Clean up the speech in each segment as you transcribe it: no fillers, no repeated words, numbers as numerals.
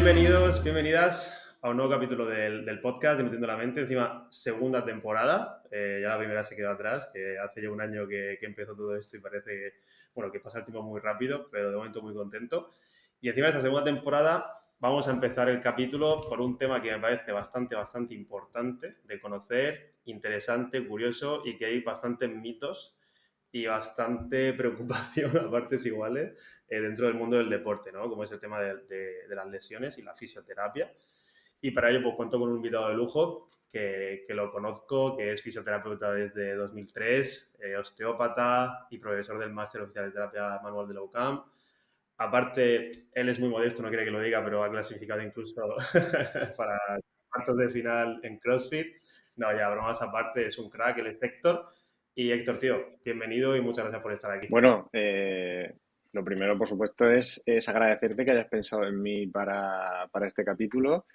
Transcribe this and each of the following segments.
Bienvenidos, bienvenidas a un nuevo capítulo del podcast de Metiendo la Mente. Encima, segunda temporada. Ya la primera se quedó atrás, que hace ya un año que empezó todo esto y parece que pasa el tiempo muy rápido, pero de momento muy contento. Y encima de esta segunda temporada vamos a empezar el capítulo por un tema que me parece bastante importante de conocer, interesante, curioso y que hay bastantes mitos y bastante preocupación a partes iguales dentro del mundo del deporte, ¿no? Como es el tema de las lesiones y la fisioterapia. Y para ello pues cuento con un invitado de lujo que lo conozco, que es fisioterapeuta desde 2003, osteópata y profesor del máster oficial de terapia manual de la UCAM. Aparte, él es muy modesto, no quiere que lo diga, pero ha clasificado incluso para cuartos de final en CrossFit. No, ya, bromas aparte, es un crack, él es Héctor. Y Héctor, tío, bienvenido y muchas gracias por estar aquí. Bueno, lo primero, por supuesto, es agradecerte que hayas pensado en mí para este capítulo.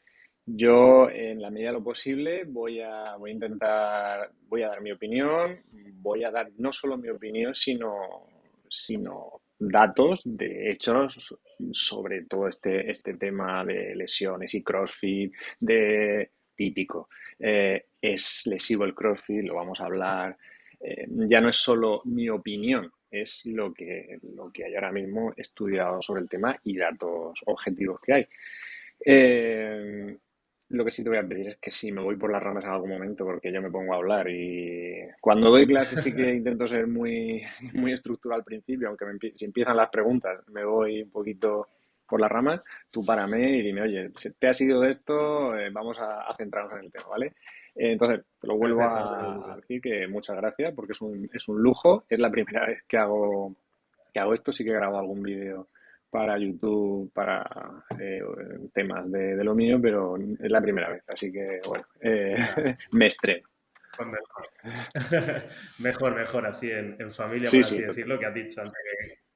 Yo, en la medida de lo posible, voy a intentar, voy a dar mi opinión, voy a dar no solo mi opinión, sino datos de hechos sobre todo este tema de lesiones y CrossFit, de típico. ¿Es lesivo el CrossFit? Lo vamos a hablar. Ya no es solo mi opinión, es lo que hay ahora mismo estudiado sobre el tema y datos objetivos que hay. Eh, lo que sí te voy a pedir es que si me voy por las ramas en algún momento, porque yo me pongo a hablar y cuando doy clases sí que intento ser muy, muy estructurado al principio, aunque si empiezan las preguntas me voy un poquito por las ramas, tú párame y dime, oye, ¿te has ido de esto? Vamos a centrarnos en el tema, ¿vale? Entonces, te lo vuelvo Perfecto, no te a preocupes. decir que muchas gracias porque es un lujo, es la primera vez que hago esto, sí que he grabado algún vídeo para YouTube, para temas de lo mío, pero es la primera vez, así que bueno, Nada, me estreno. pues mejor. Mejor, así en familia, Sí, por sí, así total. decirlo, que has dicho antes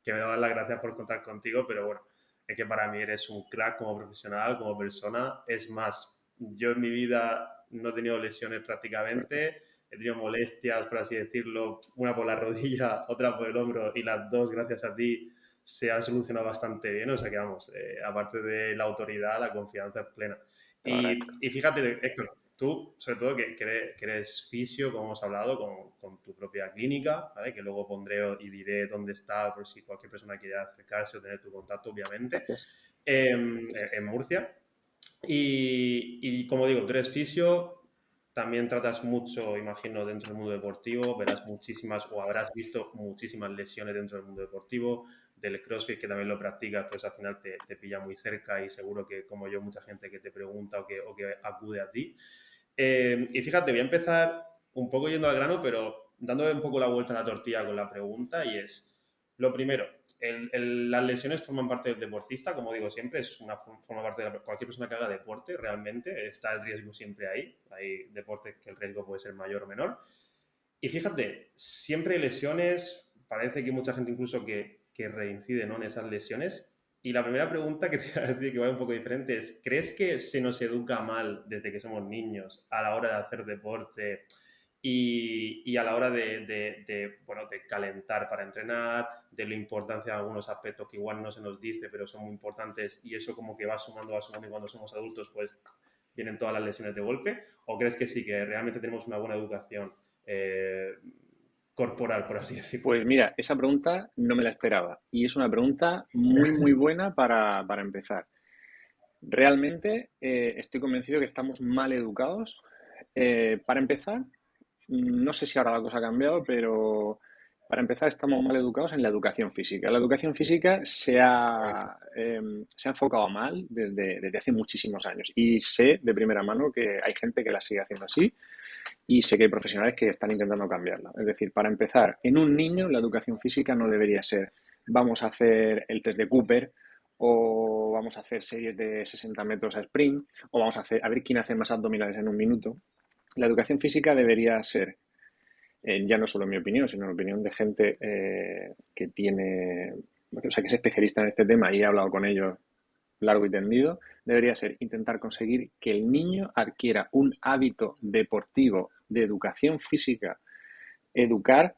que me dabas las gracias por contar contigo, pero bueno, es que para mí eres un crack como profesional, como persona. Es más, yo en mi vida no he tenido lesiones prácticamente, he tenido molestias, por así decirlo, una por la rodilla, otra por el hombro, y las dos, gracias a ti, se han solucionado bastante bien. O sea que vamos, aparte de la autoridad, la confianza es plena. Te lo agradezco. Y fíjate, Héctor, tú, sobre todo, que eres fisio, como hemos hablado, con tu propia clínica, ¿vale? Que luego pondré y diré dónde está, por si cualquier persona quiere acercarse o tener tu contacto, obviamente, Gracias. en Murcia. Y como digo, tú eres fisio, también tratas mucho, imagino, dentro del mundo deportivo, verás muchísimas o habrás visto muchísimas lesiones dentro del mundo deportivo, del CrossFit, que también lo practicas, pues al final te pilla muy cerca y seguro que, como yo, mucha gente que te pregunta o que acude a ti. Y fíjate, voy a empezar un poco yendo al grano, pero dándole un poco la vuelta a la tortilla con la pregunta y es, lo primero, las lesiones forman parte del deportista, como digo siempre, forma parte de cualquier persona que haga deporte, realmente, está el riesgo siempre ahí, hay deportes que el riesgo puede ser mayor o menor. Y fíjate, siempre hay lesiones, parece que hay mucha gente incluso que reincide, ¿no?, en esas lesiones. Y la primera pregunta que te voy a decir, que va un poco diferente, es, ¿crees que se nos educa mal desde que somos niños a la hora de hacer deporte y a la hora de calentar para entrenar, de la importancia de algunos aspectos que igual no se nos dice, pero son muy importantes y eso como que va sumando y cuando somos adultos pues vienen todas las lesiones de golpe? ¿O crees que sí, que realmente tenemos una buena educación eh, corporal, por así decirlo? Pues mira, esa pregunta no me la esperaba y es una pregunta muy buena para empezar. Realmente estoy convencido que estamos mal educados. Para empezar, no sé si ahora la cosa ha cambiado, pero para empezar estamos mal educados en la educación física. La educación física se ha enfocado mal desde hace muchísimos años y sé de primera mano que hay gente que la sigue haciendo así y sé que hay profesionales que están intentando cambiarla. Es decir, para empezar, en un niño la educación física no debería ser vamos a hacer el test de Cooper o vamos a hacer series de 60 metros a sprint o vamos a hacer a ver quién hace más abdominales en un minuto. La educación física debería ser, ya no solo en mi opinión, sino en la opinión de gente que tiene, o sea, que es especialista en este tema y he hablado con ellos largo y tendido, debería ser intentar conseguir que el niño adquiera un hábito deportivo de educación física, educar,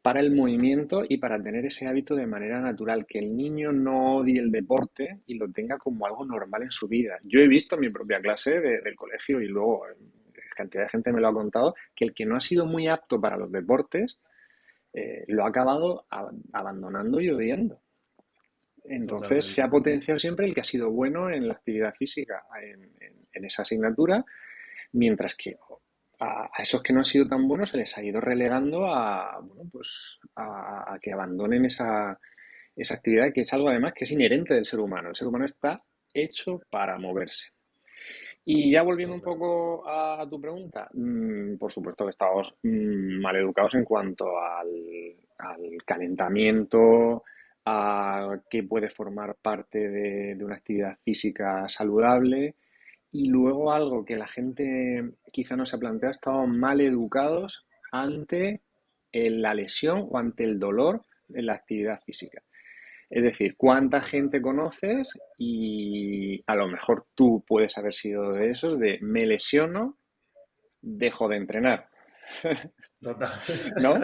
para el movimiento y para tener ese hábito de manera natural, que el niño no odie el deporte y lo tenga como algo normal en su vida. Yo he visto en mi propia clase del colegio y luego cantidad de gente me lo ha contado, que el que no ha sido muy apto para los deportes lo ha acabado abandonando y odiando. Entonces se Totalmente. ha potenciado siempre el que ha sido bueno en la actividad física, en esa asignatura, mientras que a esos que no han sido tan buenos se les ha ido relegando a, bueno, pues a que abandonen esa actividad, que es algo además que es inherente del ser humano. El ser humano está hecho para moverse. Y ya volviendo un Total. poco a tu pregunta, por supuesto que estamos mal educados en cuanto al calentamiento, a qué puede formar parte de una actividad física saludable. Y luego algo que la gente quizá no se ha planteado, estamos mal educados ante la lesión o ante el dolor en la actividad física. Es decir, cuánta Total. gente conoces y a lo mejor tú puedes haber sido de esos, de me lesiono, dejo de entrenar, Total. ¿no?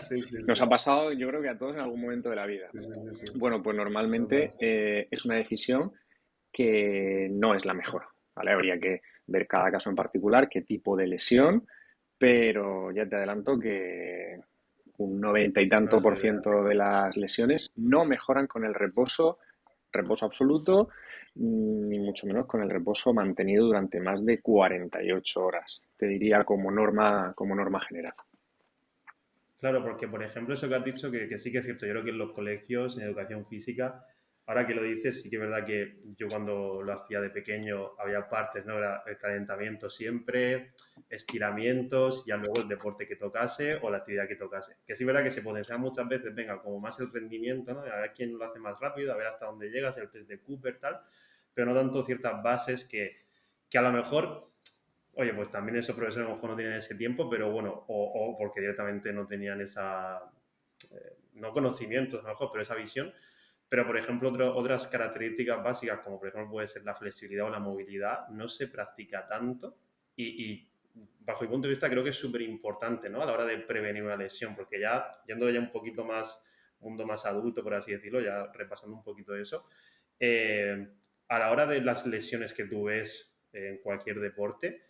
Sí, sí, Nos sí. ha pasado, yo creo que a todos en algún momento de la vida. Sí, sí, sí, sí. Bueno, pues Total. normalmente es una decisión que no es la mejor, ¿vale? Habría que ver cada caso en particular, qué tipo de lesión, pero ya te adelanto que un 90 y No tanto es lo por ideal. ciento de las lesiones no mejoran con el reposo absoluto, ni mucho menos con el reposo mantenido durante más de 48 horas, te diría como norma general. Claro, porque por ejemplo eso que has dicho que sí que es cierto, yo creo que en los colegios, en educación física, ahora que lo dices, sí que es verdad que yo cuando lo hacía de pequeño había partes, ¿no? Era el calentamiento siempre, estiramientos, y ya luego el deporte que tocase o la actividad que tocase. Que sí es verdad que se potencia muchas veces, venga, como más el rendimiento, ¿no? A ver quién lo hace más rápido, a ver hasta dónde llegas, el test de Cooper, tal, pero no tanto ciertas bases que a lo mejor. Oye, pues también esos profesores a lo mejor no tenían ese tiempo, pero bueno, o porque directamente no tenían esa, no conocimientos a lo mejor, pero esa visión. Pero, por ejemplo, otras características básicas, como por ejemplo puede ser la flexibilidad o la movilidad, no se practica tanto y bajo mi punto de vista creo que es súper importante, ¿no? A la hora de prevenir una lesión, porque ya, yendo ya un poquito más, mundo más adulto, por así decirlo, ya repasando un poquito eso, eh, a la hora de las lesiones que tú ves en cualquier deporte,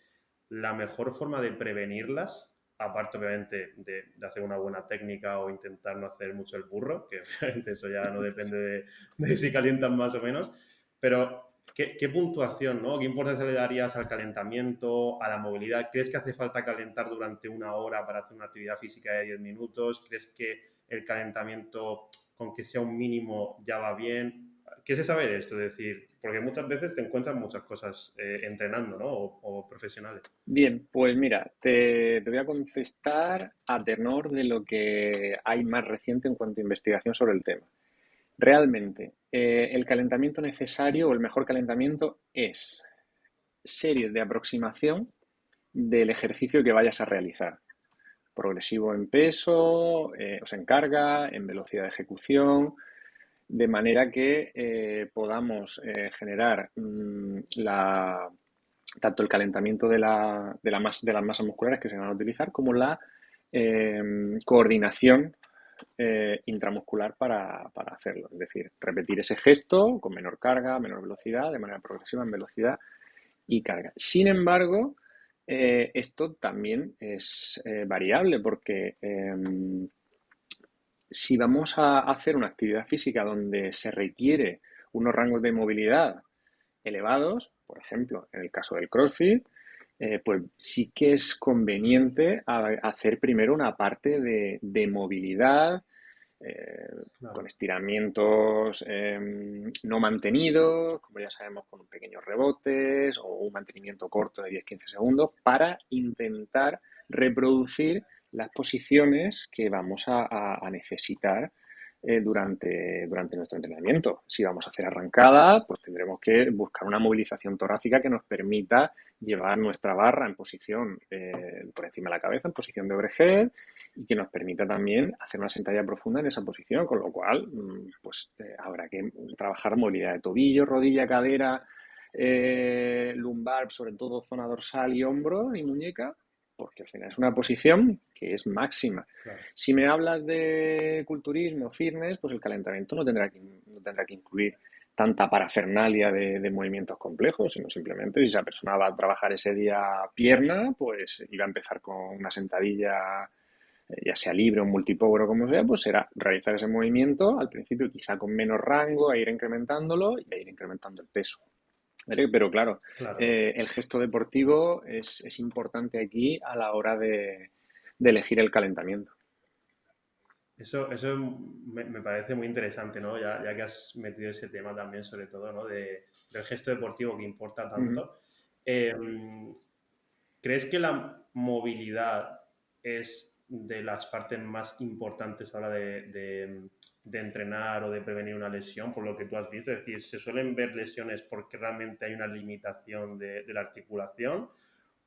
la mejor forma de prevenirlas, aparte obviamente de hacer una buena técnica o intentar no hacer mucho el burro, que obviamente eso ya no depende de si calientan más o menos, pero ¿qué puntuación, ¿no? ¿Qué importancia le darías al calentamiento, a la movilidad? ¿Crees que hace falta calentar durante una hora para hacer una actividad física de 10 minutos? ¿Crees que el calentamiento, con que sea un mínimo, ya va bien? ¿Qué se sabe de esto? Es decir, porque muchas veces te encuentras muchas cosas entrenando, ¿no? O profesionales. Bien, pues mira, te voy a contestar a tenor de lo que hay más reciente en cuanto a investigación sobre el tema. Realmente, el calentamiento necesario o el mejor calentamiento es series de aproximación del ejercicio que vayas a realizar. Progresivo en peso, o sea, en carga, en velocidad de ejecución, de manera que podamos generar tanto el calentamiento de las masas musculares que se van a utilizar como la coordinación intramuscular para hacerlo. Es decir, repetir ese gesto con menor carga, menor velocidad, de manera progresiva en velocidad y carga. Sin embargo, esto también es variable porque si vamos a hacer una actividad física donde se requiere unos rangos de movilidad elevados, por ejemplo, en el caso del CrossFit, pues sí que es conveniente hacer primero una parte de movilidad, eh, con Claro. estiramientos no mantenidos, como ya sabemos, con pequeños rebotes o un mantenimiento corto de 10-15 segundos para intentar reproducir las posiciones que vamos a necesitar durante nuestro entrenamiento. Si vamos a hacer arrancada, pues tendremos que buscar una movilización torácica que nos permita llevar nuestra barra en posición por encima de la cabeza, en posición de overhead, y que nos permita también hacer una sentadilla profunda en esa posición, con lo cual pues habrá que trabajar movilidad de tobillo, rodilla, cadera, lumbar, sobre todo zona dorsal y hombro y muñeca, porque al final es una posición que es máxima. claro, Si me hablas de culturismo, fitness, pues el calentamiento no tendrá que incluir tanta parafernalia de movimientos complejos, sino simplemente si esa persona va a trabajar ese día pierna, pues iba a empezar con una sentadilla, ya sea libre o multipower o como sea, pues será realizar ese movimiento al principio quizá con menos rango, a ir incrementándolo y a ir incrementando el peso. ¿Vale? Pero claro, claro. el gesto deportivo es importante aquí a la hora de elegir el calentamiento. Eso me parece muy interesante, ¿no? Ya que has metido ese tema también, sobre todo, ¿no? Del gesto deportivo que importa Ujú. tanto. Eh, ¿Crees que la movilidad es de las partes más importantes a la hora de entrenar o de prevenir una lesión, por lo que tú has visto? Es decir, ¿se suelen ver lesiones porque realmente hay una limitación de la articulación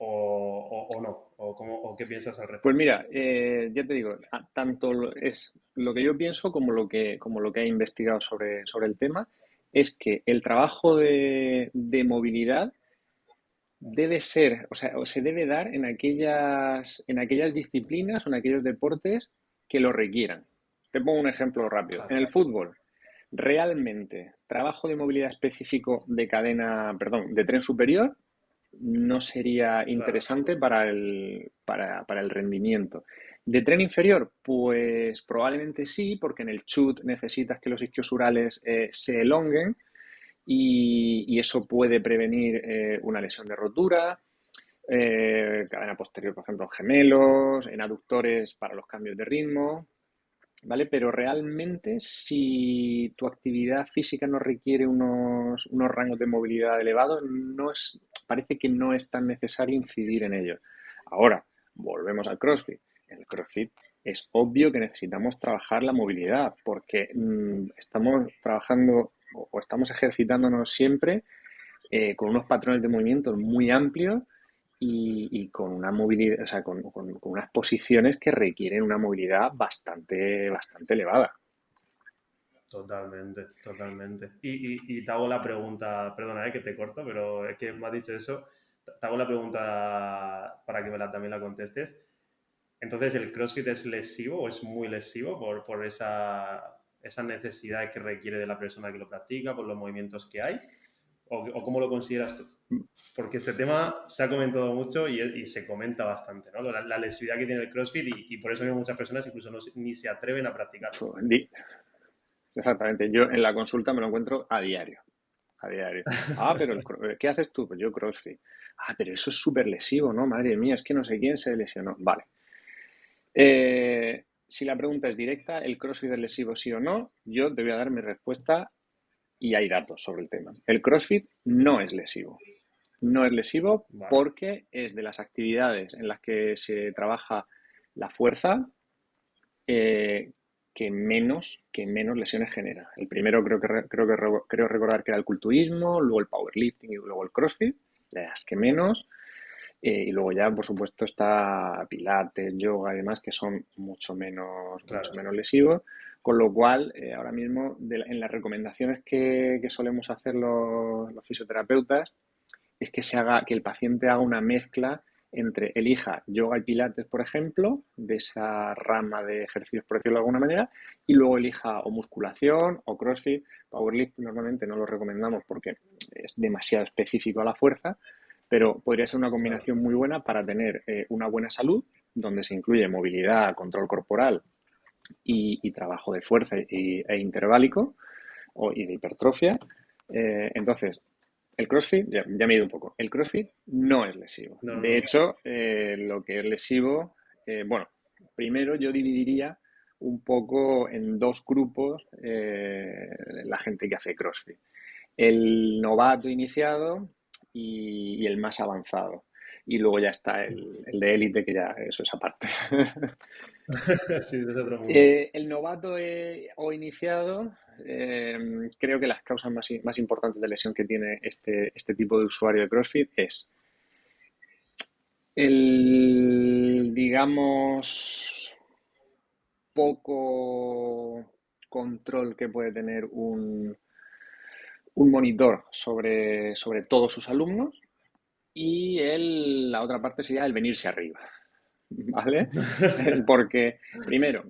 o no? ¿O qué piensas al Pues respecto? mira, ya te digo, tanto es lo que yo pienso como lo que he investigado sobre el tema, es que el trabajo de movilidad debe ser, o se debe dar en aquellas disciplinas o en aquellos deportes que lo requieran. Te pongo un ejemplo rápido. En Claro, el fútbol, realmente, trabajo de movilidad específico de cadena, perdón, de tren superior, no sería claro, interesante para el rendimiento. ¿De tren inferior? Pues probablemente sí, porque en el chut necesitas que los isquiosurales se elonguen y eso puede prevenir una lesión de rotura. Cadena posterior, por ejemplo, en gemelos, en aductores para los cambios de ritmo, ¿vale? Pero realmente si tu actividad física no requiere unos rangos de movilidad elevados, parece que no es tan necesario incidir en ello. Ahora, volvemos al CrossFit. En el CrossFit es obvio que necesitamos trabajar la movilidad porque estamos trabajando o estamos ejercitándonos siempre con unos patrones de movimiento muy amplios y con una movilidad, o sea, con unas posiciones que requieren una movilidad bastante elevada. totalmente, totalmente. Y te hago la pregunta, perdona, que te corto, pero es que me has dicho eso. Te hago la pregunta para que también la contestes. Entonces, ¿el CrossFit es lesivo o es muy lesivo por esa necesidad que requiere de la persona que lo practica, por los movimientos que hay? ¿O cómo lo consideras tú? Porque este tema se ha comentado mucho y se comenta bastante, ¿no? La lesividad que tiene el CrossFit y por eso mismo muchas personas incluso ni se atreven a practicarlo. Exactamente, yo en la consulta me lo encuentro a diario, a diario. Ah, pero ¿qué haces tú? Pues yo CrossFit. Ah, pero eso es súper lesivo, ¿no? Madre mía, es que no sé quién se lesionó. Vale. Si la pregunta es directa, ¿el CrossFit es lesivo sí o no? Yo te voy a dar mi respuesta y hay datos sobre el tema. El CrossFit no es lesivo. No es lesivo Vale, porque es de las actividades en las que se trabaja la fuerza eh, que menos lesiones genera. El primero creo recordar que era el culturismo, luego el powerlifting y luego el CrossFit, las que menos. Y luego ya, por supuesto, está pilates, yoga y demás, que son mucho claro. menos lesivos. Con lo cual, ahora mismo, en las recomendaciones que solemos hacer los fisioterapeutas, es que que el paciente haga una mezcla entre elija yoga y pilates, por ejemplo, de esa rama de ejercicios, por decirlo de alguna manera, y luego elija o musculación o CrossFit. Powerlifting normalmente no lo recomendamos porque es demasiado específico a la fuerza, pero podría ser una Claro, combinación muy buena para tener una buena salud, donde se incluye movilidad, control corporal y trabajo de fuerza e interválico y de hipertrofia. Entonces, el CrossFit, ya me he ido un poco, el CrossFit no es lesivo. no, De no, hecho, lo que es lesivo, bueno, primero yo dividiría un poco en dos grupos la gente que hace CrossFit. El novato iniciado y el más avanzado. Y luego ya está el de élite, que ya eso es aparte. sí, es otro mundo. El novato o iniciado, creo que las causas más importantes de lesión que tiene este tipo de usuario de CrossFit es digamos, poco control que puede tener un monitor sobre todos sus alumnos y la otra parte sería el venirse arriba. ¿vale? Porque, primero,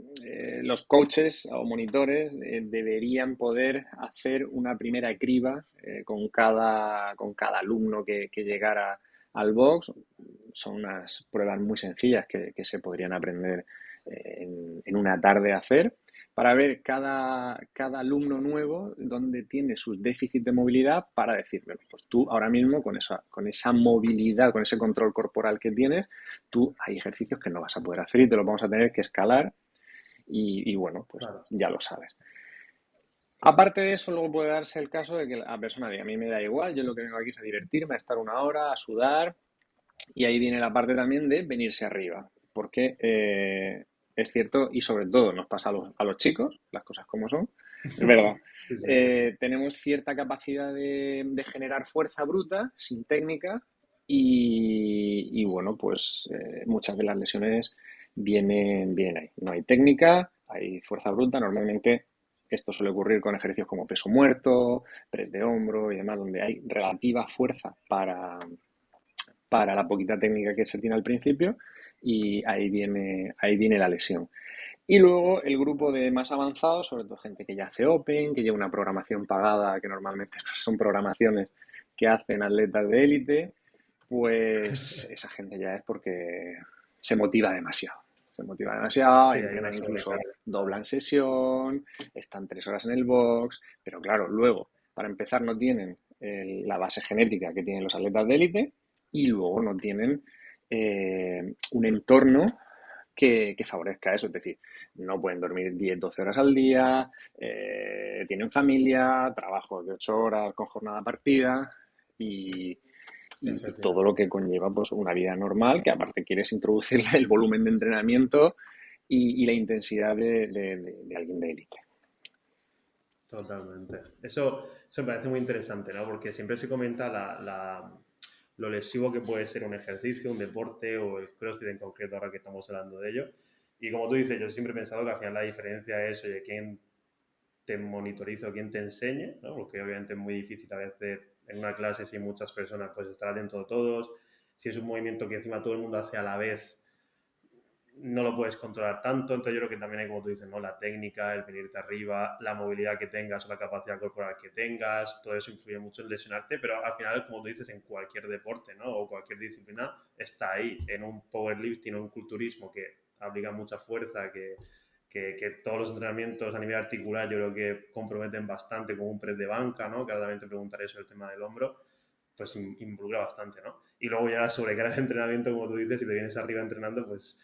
los coaches o monitores deberían poder hacer una primera criba con cada alumno que llegara al box. Son unas pruebas muy sencillas que se podrían aprender en una tarde a hacer para ver cada alumno nuevo donde tiene sus déficits de movilidad para decir, bueno, pues tú ahora mismo con esa movilidad, con ese control corporal que tienes, tú hay ejercicios que no vas a poder hacer y te los vamos a tener que escalar y bueno, pues Claro, ya lo sabes. claro. Aparte de eso, luego puede darse el caso de que la persona diga, a mí me da igual, yo lo que vengo aquí es a divertirme, a estar una hora, a sudar, y ahí viene la parte también de venirse arriba, porque es cierto, y sobre todo nos pasa a los chicos, las cosas como son, es verdad. Sí, sí, sí, sí. Tenemos cierta capacidad de generar fuerza bruta, sin técnica, y bueno, pues muchas de las lesiones vienen ahí. No hay técnica, hay fuerza bruta, normalmente esto suele ocurrir con ejercicios como peso muerto, press de hombro y demás, donde hay relativa fuerza para la poquita técnica que se tiene al principio y ahí viene la lesión. Y luego el grupo de más avanzados, sobre todo gente que ya hace Open, que lleva una programación pagada, que normalmente son programaciones que hacen atletas de élite, pues esa gente ya es porque se motiva demasiado. Se motiva demasiado, Sí, hay una entrenan incluso sobrecarga. doblan sesión, están 3 horas en el box, pero claro, luego, para empezar, no tienen la base genética que tienen los atletas de élite y luego no tienen un entorno que favorezca eso. Es decir, no pueden dormir 10 12 horas al día, tienen familia, trabajo de 8 horas con jornada partida y, y todo lo Efectivamente. que conlleva pues, una vida normal, que aparte quieres introducir el volumen de entrenamiento y la intensidad de alguien de élite. Totalmente. Eso me parece muy interesante, ¿no? Porque siempre se comenta lo lesivo que puede ser un ejercicio, un deporte o el CrossFit en concreto, ahora que estamos hablando de ello. Y como tú dices, yo siempre he pensado que al final la diferencia es, oye, quién te monitoriza o quién te enseñe, ¿no? Porque obviamente es muy difícil a veces en una clase, si hay muchas personas, pues estar atento a todos. Si es un movimiento que encima todo el mundo hace a la vez, no lo puedes controlar tanto, entonces yo creo que también hay, como tú dices, ¿no? La técnica, el venirte arriba, la movilidad que tengas o la capacidad corporal que tengas, todo eso influye mucho en lesionarte, pero al final, como tú dices, en cualquier deporte, ¿no? O cualquier disciplina está ahí, en un powerlifting o un culturismo que aplica mucha fuerza, que todos los entrenamientos a nivel articular yo creo que comprometen bastante, como un press de banca, ¿no? Que ahora también te preguntaré sobre el tema del hombro, pues involucra bastante, ¿no? Y luego ya la sobrecarga de entrenamiento, como tú dices, si te vienes arriba entrenando, pues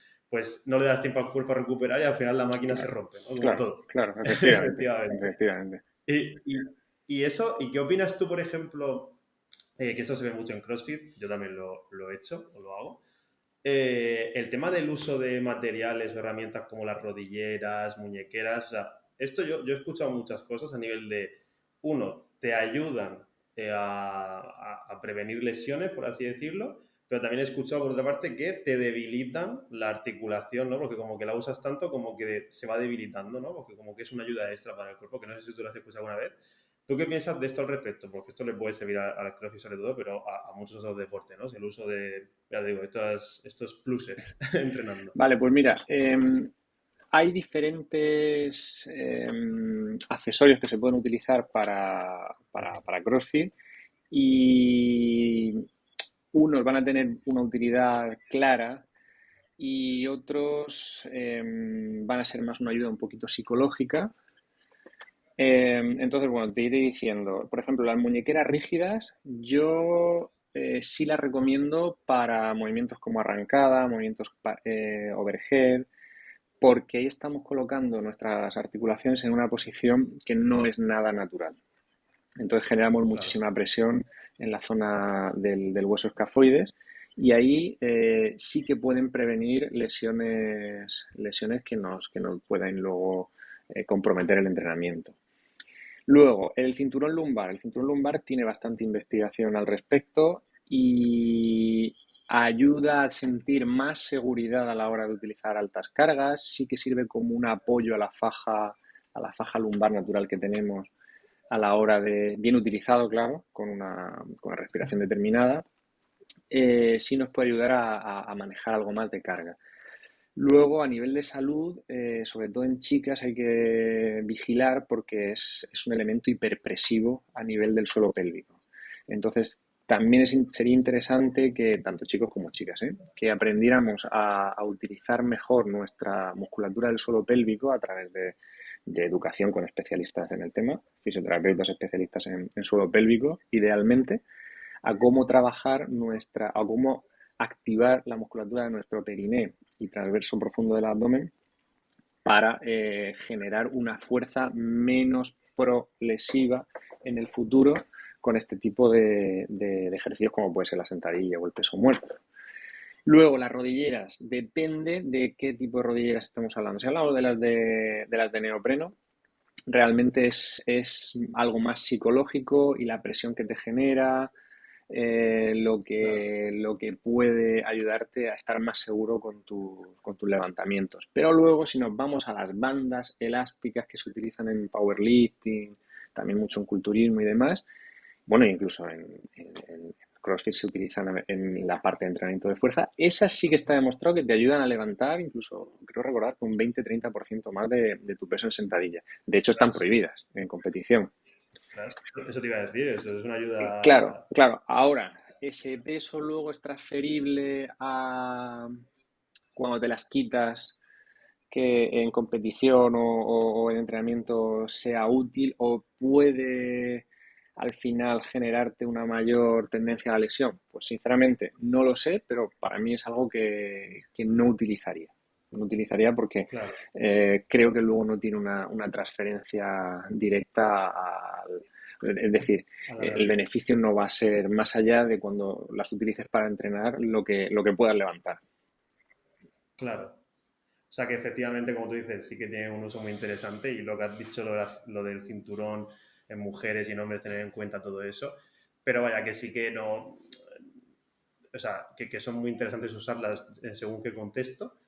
no le das tiempo al cuerpo a recuperar y al final la máquina se Claro, rompe, ¿no? Como claro, todo. claro, efectivamente, Efectivamente. efectivamente. Y eso, ¿y qué opinas tú, por ejemplo, que esto se ve mucho en CrossFit, yo también lo he hecho o lo hago, el tema del uso de materiales o herramientas como las rodilleras, muñequeras, o sea, esto yo he escuchado muchas cosas a nivel de, uno, te ayudan a prevenir lesiones, por así decirlo, pero también he escuchado por otra parte que te debilitan la articulación, ¿no? Porque como que la usas tanto como que se va debilitando, ¿no? Porque como que es una ayuda extra para el cuerpo, que no sé si tú lo has escuchado alguna vez. ¿Tú qué piensas de esto al respecto? Porque esto le puede servir al CrossFit sobre todo, pero a muchos otros deportes, ¿no? El uso de, ya digo, estos pluses entrenando. Vale, pues mira, hay diferentes accesorios que se pueden utilizar para CrossFit y unos van a tener una utilidad clara y otros van a ser más una ayuda un poquito psicológica. Entonces, bueno, te iré diciendo, por ejemplo, las muñequeras rígidas, yo sí las recomiendo para movimientos como arrancada, movimientos overhead, porque ahí estamos colocando nuestras articulaciones en una posición que no es nada natural. Entonces generamos Claro, muchísima presión en la zona del hueso escafoides y ahí sí que pueden prevenir lesiones que nos puedan luego comprometer el entrenamiento. Luego, el cinturón lumbar. El cinturón lumbar tiene bastante investigación al respecto y ayuda a sentir más seguridad a la hora de utilizar altas cargas. Sí que sirve como un apoyo a la faja lumbar natural que tenemos a la hora de, bien utilizado, claro, con una respiración determinada, sí nos puede ayudar a manejar algo más de carga. Luego, a nivel de salud, sobre todo en chicas, hay que vigilar porque es un elemento hiperpresivo a nivel del suelo pélvico. Entonces, también sería interesante que tanto chicos como chicas, que aprendiéramos a utilizar mejor nuestra musculatura del suelo pélvico a través de educación con especialistas en el tema, fisioterapeutas especialistas en suelo pélvico, idealmente, a cómo trabajar a cómo activar la musculatura de nuestro periné y transverso profundo del abdomen para generar una fuerza menos prolesiva en el futuro con este tipo de ejercicios como puede ser la sentadilla o el peso muerto. Luego, las rodilleras, depende de qué tipo de rodilleras estamos hablando. Si hablamos de las de neopreno, realmente es algo más psicológico y la presión que te genera, Claro, lo que puede ayudarte a estar más seguro con tus levantamientos. Pero luego, si nos vamos a las bandas elásticas que se utilizan en powerlifting, también mucho en culturismo y demás, bueno, incluso en CrossFit se utilizan en la parte de entrenamiento de fuerza, esas sí que está demostrado que te ayudan a levantar, incluso creo recordar, un 20-30% más de tu peso en sentadilla. De hecho, están ostras, prohibidas en competición. claro. Eso te iba a decir, eso es una Claro, ayuda. claro. Ahora, ese peso luego es transferible a cuando te las quitas, que en competición o en entrenamiento sea útil o puede al final generarte una mayor tendencia a la lesión. Pues sinceramente no lo sé, pero para mí es algo que no utilizaría. No utilizaría porque Claro, creo que luego no tiene una transferencia directa al... Es decir, a la el realidad. beneficio no va a ser más allá de cuando las utilices para entrenar lo que puedas levantar. Claro. O sea que efectivamente, como tú dices, sí que tiene un uso muy interesante y lo que has dicho, lo del cinturón en mujeres y en hombres, tener en cuenta todo eso. Pero vaya, que sí que no, o sea, que son muy interesantes usarlas en según qué contexto,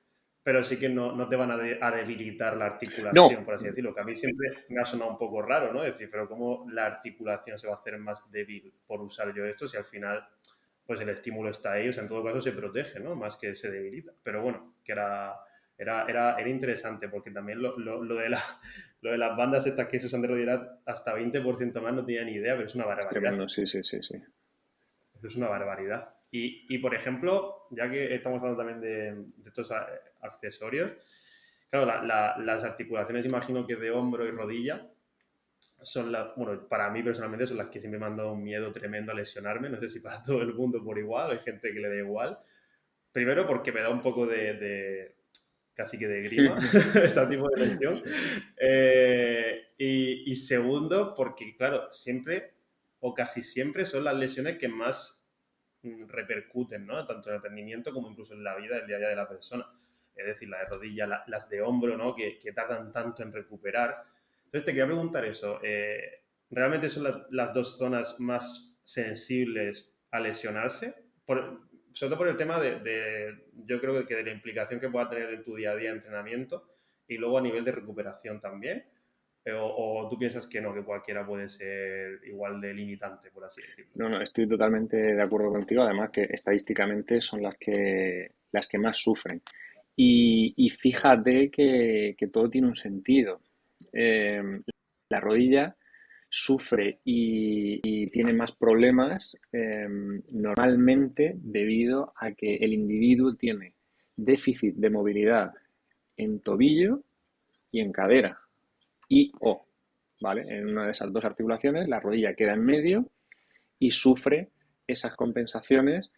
pero sí que no te van a debilitar la articulación, No, por así decirlo, que a mí siempre me ha sonado un poco raro, ¿no? Decir, pero ¿cómo la articulación se va a hacer más débil por usar yo esto si al final pues el estímulo está ahí, o sea, en todo caso se protege, ¿no? Más que se debilita. Pero bueno, que era interesante porque también lo de las bandas estas que se usan de rodilleras hasta 20% más no tenía ni idea, pero es una es barbaridad. tremendo, sí, sí, sí, sí. Eso es una barbaridad. Por ejemplo, ya que estamos hablando también de estos accesorios, claro, las articulaciones, imagino que de hombro y rodilla, son bueno, para mí personalmente son las que siempre me han dado un miedo tremendo a lesionarme. No sé si para todo el mundo por igual, hay gente que le da igual. Primero porque me da un poco casi que de grima, ese tipo de lesión. Sí. Y segundo, porque claro, siempre o casi siempre son las lesiones que más repercuten, ¿no? Tanto en el rendimiento como incluso en la vida del día a día de la persona. Es decir, las de rodilla, las de hombro, ¿no? Que tardan tanto en recuperar. Entonces te quería preguntar eso. ¿Realmente son las dos zonas más sensibles a lesionarse? Sobre todo por el tema yo creo que de la implicación que pueda tener en tu día a día entrenamiento y luego a nivel de recuperación también. O tú piensas que no, que cualquiera puede ser igual de limitante, por así decirlo. No, no, estoy totalmente de acuerdo contigo. Además que estadísticamente son las que más sufren. Y fíjate que todo tiene un sentido. Eh, la rodilla sufre y tiene más problemas normalmente debido a que el individuo tiene déficit de movilidad en tobillo y en cadera y o, ¿vale? En una de esas dos articulaciones la rodilla queda en medio y sufre esas compensaciones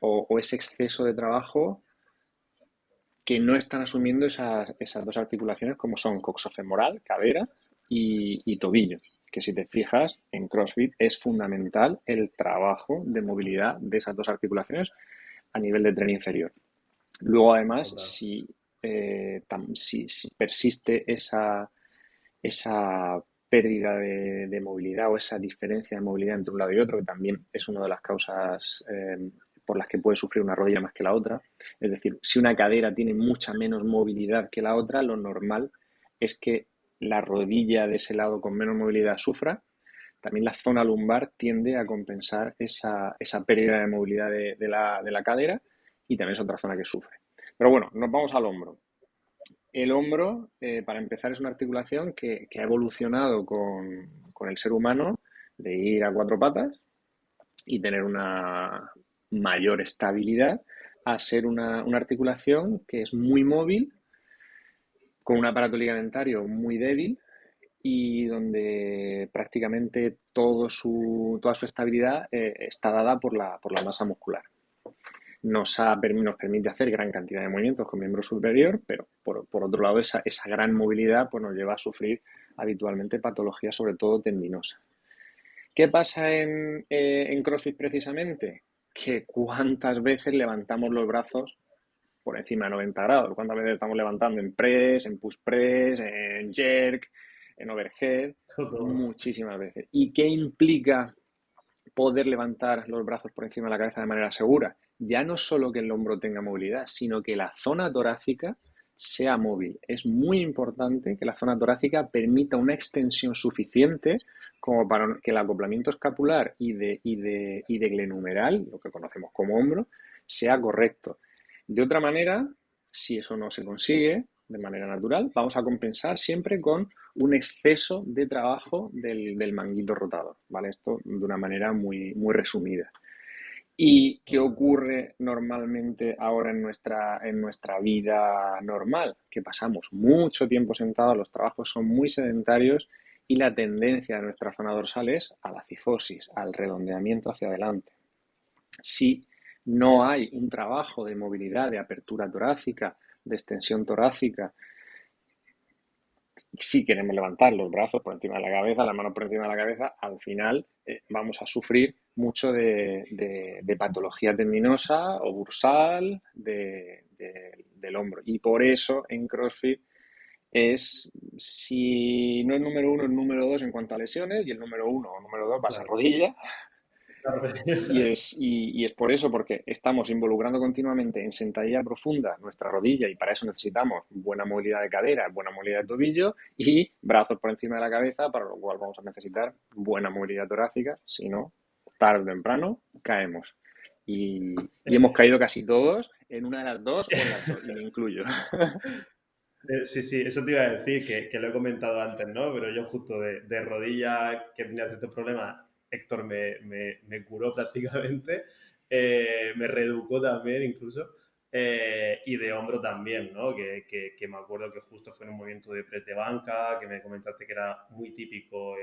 o ese exceso de trabajo que no están asumiendo esas dos articulaciones como son coxofemoral, cadera y tobillo. Que si te fijas, en CrossFit es fundamental el trabajo de movilidad de esas dos articulaciones a nivel de tren inferior. Luego, además, Total. si persiste esa pérdida de movilidad o esa diferencia de movilidad entre un lado y otro, que también es una de las causas por las que puede sufrir una rodilla más que la otra. Es decir, si una cadera tiene mucha menos movilidad que la otra, lo normal es que la rodilla de ese lado con menos movilidad sufra. También la zona lumbar tiende a compensar esa pérdida de movilidad de la cadera y también es otra zona que sufre. Pero bueno, nos vamos al hombro. El hombro, para empezar, es una articulación que ha evolucionado con el ser humano de ir a cuatro patas y tener una mayor estabilidad a ser una articulación que es muy móvil, con un aparato ligamentario muy débil y donde prácticamente toda su estabilidad está dada por la masa muscular. Nos permite hacer gran cantidad de movimientos con miembro superior, pero por otro lado esa gran movilidad pues, nos lleva a sufrir habitualmente patologías, sobre todo tendinosas. ¿Qué pasa en CrossFit precisamente? Que cuántas veces levantamos los brazos por encima de 90 grados, cuántas veces estamos levantando en press, en push press, en jerk, en overhead, Todo. muchísimas veces. ¿Y qué implica poder levantar los brazos por encima de la cabeza de manera segura? Ya no solo que el hombro tenga movilidad, sino que la zona torácica sea móvil. Es muy importante que la zona torácica permita una extensión suficiente como para que el acoplamiento escapular y de glenumeral, lo que conocemos como hombro, sea correcto. De otra manera, si eso no se consigue de manera natural, vamos a compensar siempre con un exceso de trabajo del manguito rotador, ¿vale? Esto de una manera muy, muy resumida. ¿Y qué ocurre normalmente ahora en nuestra vida normal? Que pasamos mucho tiempo sentados, los trabajos son muy sedentarios y la tendencia de nuestra zona dorsal es a la cifosis, al redondeamiento hacia adelante. Si no hay un trabajo de movilidad, de apertura torácica, de extensión torácica, si queremos levantar los brazos por encima de la cabeza, las manos por encima de la cabeza, al final vamos a sufrir mucho de patología tendinosa o bursal del hombro. Y por eso en CrossFit es, si no es número uno, es número dos en cuanto a lesiones, y el número uno o número dos va a ser Claro, rodilla, claro. y es por eso, porque estamos involucrando continuamente en sentadilla profunda nuestra rodilla y para eso necesitamos buena movilidad de cadera, buena movilidad de tobillo y brazos por encima de la cabeza, para lo cual vamos a necesitar buena movilidad torácica, si no, tarde o temprano caemos. Y hemos caído casi todos en una de las dos o en las dos, y me incluyo. Sí, sí, eso te iba a decir, que lo he comentado antes, ¿no? Pero yo justo de rodilla, que tenía ciertos problemas, Héctor me curó prácticamente, me reeducó también incluso, y de hombro también, ¿no? Que me acuerdo que justo fue en un movimiento de press de banca, que me comentaste que era muy típico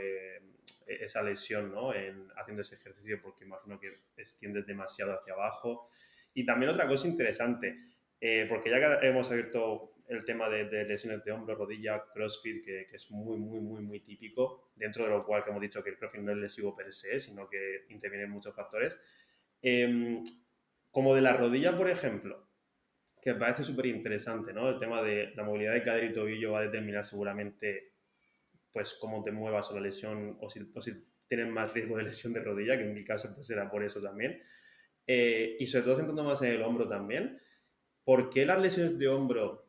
esa lesión, ¿no? Haciendo ese ejercicio, porque imagino que extiendes demasiado hacia abajo. Y también otra cosa interesante, porque ya que hemos abierto el tema de lesiones de hombro, rodilla, CrossFit, que es muy, muy, muy, muy típico, dentro de lo cual que hemos dicho que el CrossFit no es lesivo per se, sino que intervienen muchos factores. Eh, Como de la rodilla, por ejemplo, que me parece súper interesante, ¿no? El tema de la movilidad de cadera y tobillo va a determinar seguramente pues cómo te muevas o la lesión, o si tienes más riesgo de lesión de rodilla, que en mi caso pues era por eso también. Y sobre todo centrando más en el hombro también. ¿Por qué las lesiones de hombro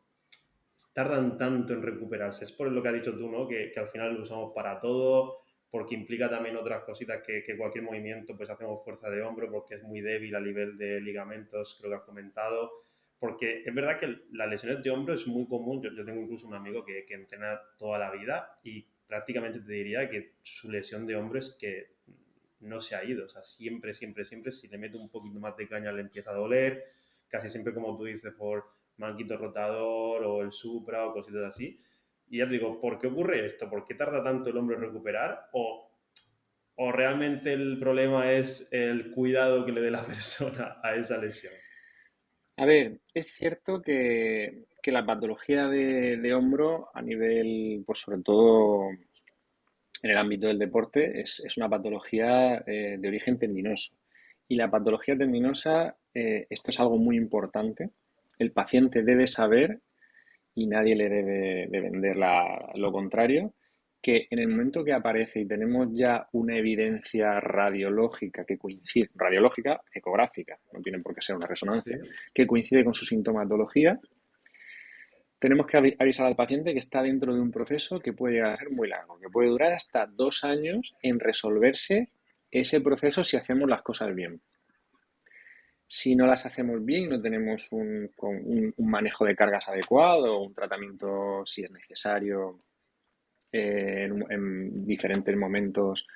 tardan tanto en recuperarse? Es por lo que has dicho tú, ¿no? Que al final lo usamos para todo, porque implica también otras cositas que cualquier movimiento, pues hacemos fuerza de hombro, porque es muy débil a nivel de ligamentos, creo que has comentado. Porque es verdad que las lesiones de hombro es muy común. Yo tengo incluso un amigo que entrena toda la vida y prácticamente te diría que su lesión de hombro es que no se ha ido. O sea, siempre, siempre, siempre, si le meto un poquito más de caña le empieza a doler. Casi siempre, como tú dices, por manguito rotador o el supra o cositas así. Y ya te digo, ¿por qué ocurre esto? ¿Por qué tarda tanto el hombro en recuperar? ¿O realmente el problema es el cuidado que le dé la persona a esa lesión? A ver, es cierto que la patología de hombro a nivel, pues sobre todo en el ámbito del deporte, es una patología de origen tendinoso. Y la patología tendinosa, esto es algo muy importante. El paciente debe saber, y nadie le debe de vender lo contrario, que en el momento que aparece y tenemos ya una evidencia radiológica que coincide, radiológica, ecográfica, no tiene por qué ser una Sí. resonancia, que coincide con su sintomatología, tenemos que avisar al paciente que está dentro de un proceso que puede llegar a ser muy largo, que puede durar hasta 2 años en resolverse ese proceso si hacemos las cosas bien. Si no las hacemos bien, no tenemos un manejo de cargas adecuado, un tratamiento si es necesario en diferentes momentos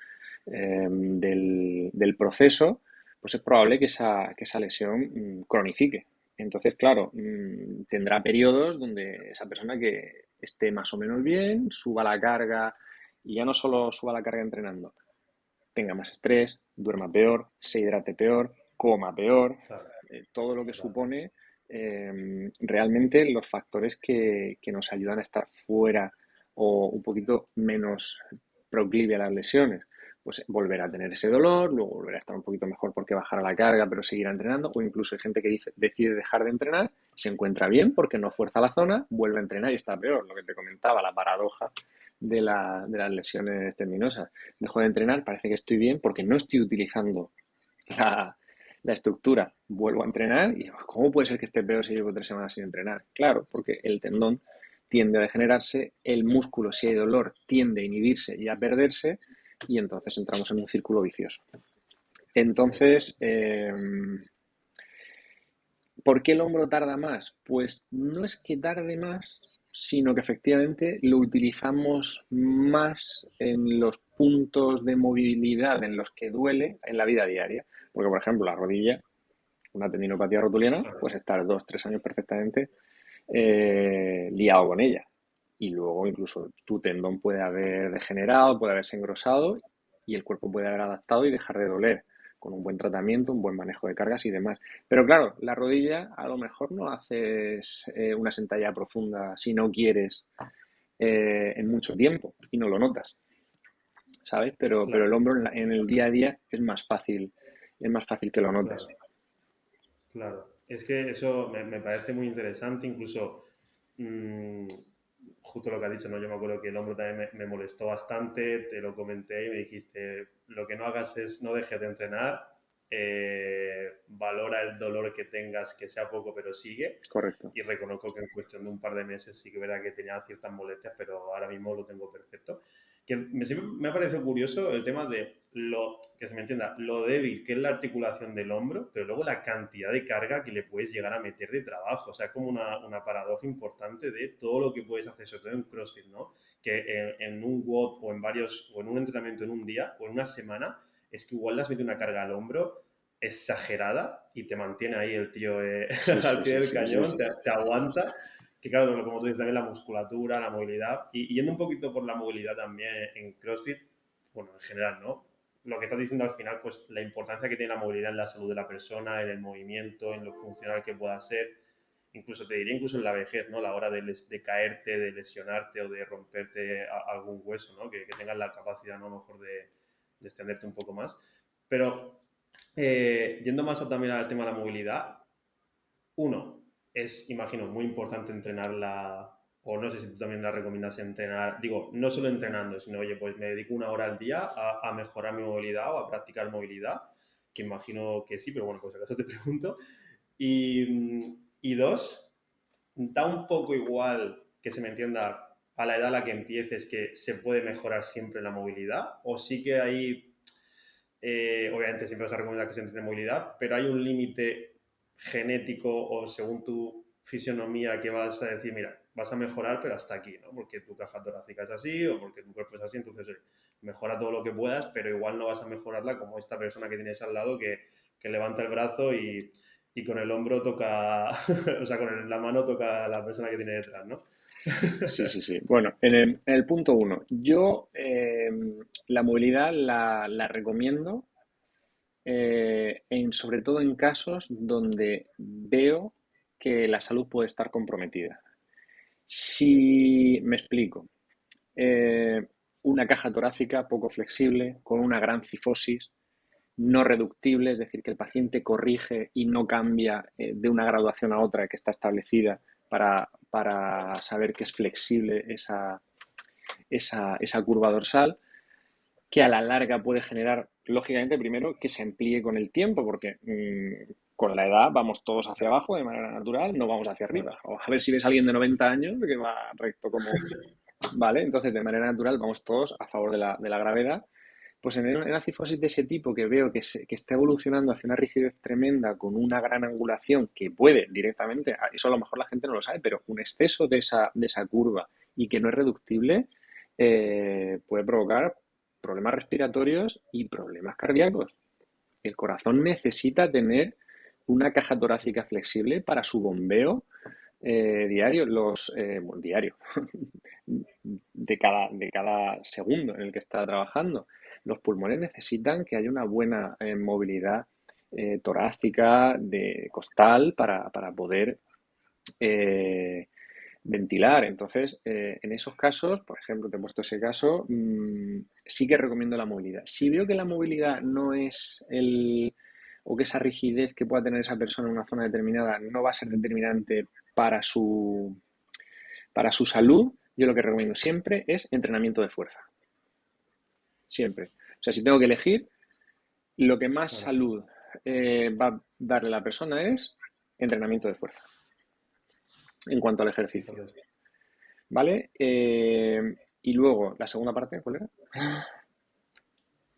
del proceso, pues es probable que esa lesión cronifique. Entonces, claro, tendrá periodos donde esa persona que esté más o menos bien, suba la carga y ya no solo suba la carga entrenando, tenga más estrés, duerma peor, se hidrate peor, coma peor, Claro, todo lo que claro, supone realmente los factores que nos ayudan a estar fuera o un poquito menos proclive a las lesiones. Pues volver a tener ese dolor, luego volver a estar un poquito mejor porque bajará la carga, pero seguirá entrenando, o incluso hay gente que decide dejar de entrenar, se encuentra bien porque no fuerza la zona, vuelve a entrenar y está peor, lo que te comentaba, la paradoja de las lesiones tendinosas. Dejo de entrenar, parece que estoy bien porque no estoy utilizando la, la estructura. Vuelvo a entrenar y ¿cómo puede ser que esté peor si llevo 3 semanas sin entrenar? Claro, porque el tendón tiende a degenerarse, el músculo, si hay dolor, tiende a inhibirse y a perderse, y entonces entramos en un círculo vicioso. total. Entonces, ¿por qué el hombro tarda más? Pues no es que tarde más, sino que efectivamente lo utilizamos más en los puntos de movilidad en los que duele en la vida diaria. Porque, por ejemplo, la rodilla, una tendinopatía rotuliana, Claro, pues estar 2, 3 años perfectamente liado con ella. Y luego incluso tu tendón puede haber degenerado, puede haberse engrosado y el cuerpo puede haber adaptado y dejar de doler con un buen tratamiento, un buen manejo de cargas y demás. Pero claro, la rodilla a lo mejor no haces una sentadilla profunda si no quieres en mucho tiempo y no lo notas, ¿sabes? Pero el claro, hombro en el día a día es más fácil que lo notes. claro, claro. Es que eso me parece muy interesante, incluso mm, justo lo que has dicho, ¿no? Yo me acuerdo que el hombro también me molestó bastante, te lo comenté y me dijiste, lo que no hagas es no dejes de entrenar, valora el dolor que tengas, que sea poco, pero sigue. Correcto. Y reconozco que en cuestión de un par de meses sí que es verdad que tenía ciertas molestias, pero ahora mismo lo tengo perfecto. Que siempre me ha parecido curioso el tema de lo, que se me entienda, lo débil que es la articulación del hombro, pero luego la cantidad de carga que le puedes llegar a meter de trabajo. O sea, es como una paradoja importante de todo lo que puedes hacer, sobre todo en CrossFit, ¿no? Que en un WOD o en varios, o en un entrenamiento en un día o en una semana, es que igual le has metido una carga al hombro exagerada y te mantiene ahí el tío Sí, al sí, pie sí, del sí, sí, cañón, sí. te aguanta. Que claro, como tú dices, también la musculatura, la movilidad, y yendo un poquito por la movilidad también en CrossFit, bueno, en general, ¿no? Lo que estás diciendo al final, pues la importancia que tiene la movilidad en la salud de la persona, en el movimiento, en lo funcional que pueda ser, incluso te diría incluso en la vejez, ¿no? La hora de caerte, de lesionarte o de romperte algún hueso, ¿no? Que tengas la capacidad, ¿no? A lo mejor de extenderte un poco más. Pero yendo más también al tema de la movilidad, uno, es, imagino, muy importante entrenarla, o no sé si tú también la recomiendas entrenar, digo, no solo entrenando, sino, oye, pues me dedico una hora al día a mejorar mi movilidad o a practicar movilidad, que imagino que sí, pero bueno, pues acaso te pregunto. Y dos, da un poco igual que se me entienda a la edad a la que empieces que se puede mejorar siempre la movilidad, o sí que hay obviamente siempre vas a recomendar que se entrene movilidad, pero hay un límite genético o según tu fisionomía que vas a decir, mira, vas a mejorar, pero hasta aquí, ¿no? Porque tu caja torácica es así o porque tu cuerpo es así, entonces mejora todo lo que puedas, pero igual no vas a mejorarla como esta persona que tienes al lado que levanta el brazo y con el hombro toca, o sea, con la mano toca a la persona que tiene detrás, ¿no? Sí, sí, sí. Bueno, en el punto uno, yo la movilidad la recomiendo sobre todo en casos donde veo que la salud puede estar comprometida. Si me explico, eh, una caja torácica poco flexible, con una gran cifosis, no reductible, es decir, que el paciente corrige y no cambia de una graduación a otra que está establecida para saber que es flexible esa curva dorsal, que a la larga puede generar, lógicamente, primero, que se amplíe con el tiempo, porque con la edad vamos todos hacia Claro, abajo de manera natural, no vamos hacia claro, arriba. O a ver si ves a alguien de 90 años que va recto como... ¿Vale? Entonces, de manera natural, vamos todos a favor de la gravedad Pues en una cifosis de ese tipo que veo que está evolucionando hacia una rigidez tremenda con una gran angulación que puede directamente, eso a lo mejor la gente no lo sabe, pero un exceso de esa curva y que no es reductible puede provocar problemas respiratorios y problemas cardíacos. El corazón necesita tener una caja torácica flexible para su bombeo diario, bueno, diario, de cada segundo en el que está trabajando. Los pulmones necesitan que haya una buena movilidad torácica, de costal, para poder ventilar. Entonces, en esos casos, por ejemplo, te he puesto ese caso, sí que recomiendo la movilidad. Si veo que la movilidad no es o que esa rigidez que pueda tener esa persona en una zona determinada no va a ser determinante para su salud, yo lo que recomiendo siempre es entrenamiento de fuerza. Siempre. O sea, si tengo que elegir, lo que más Claro. salud va a darle a la persona es entrenamiento de fuerza en cuanto al ejercicio. Entonces, ¿Vale? Y luego, la segunda parte, ¿cuál era?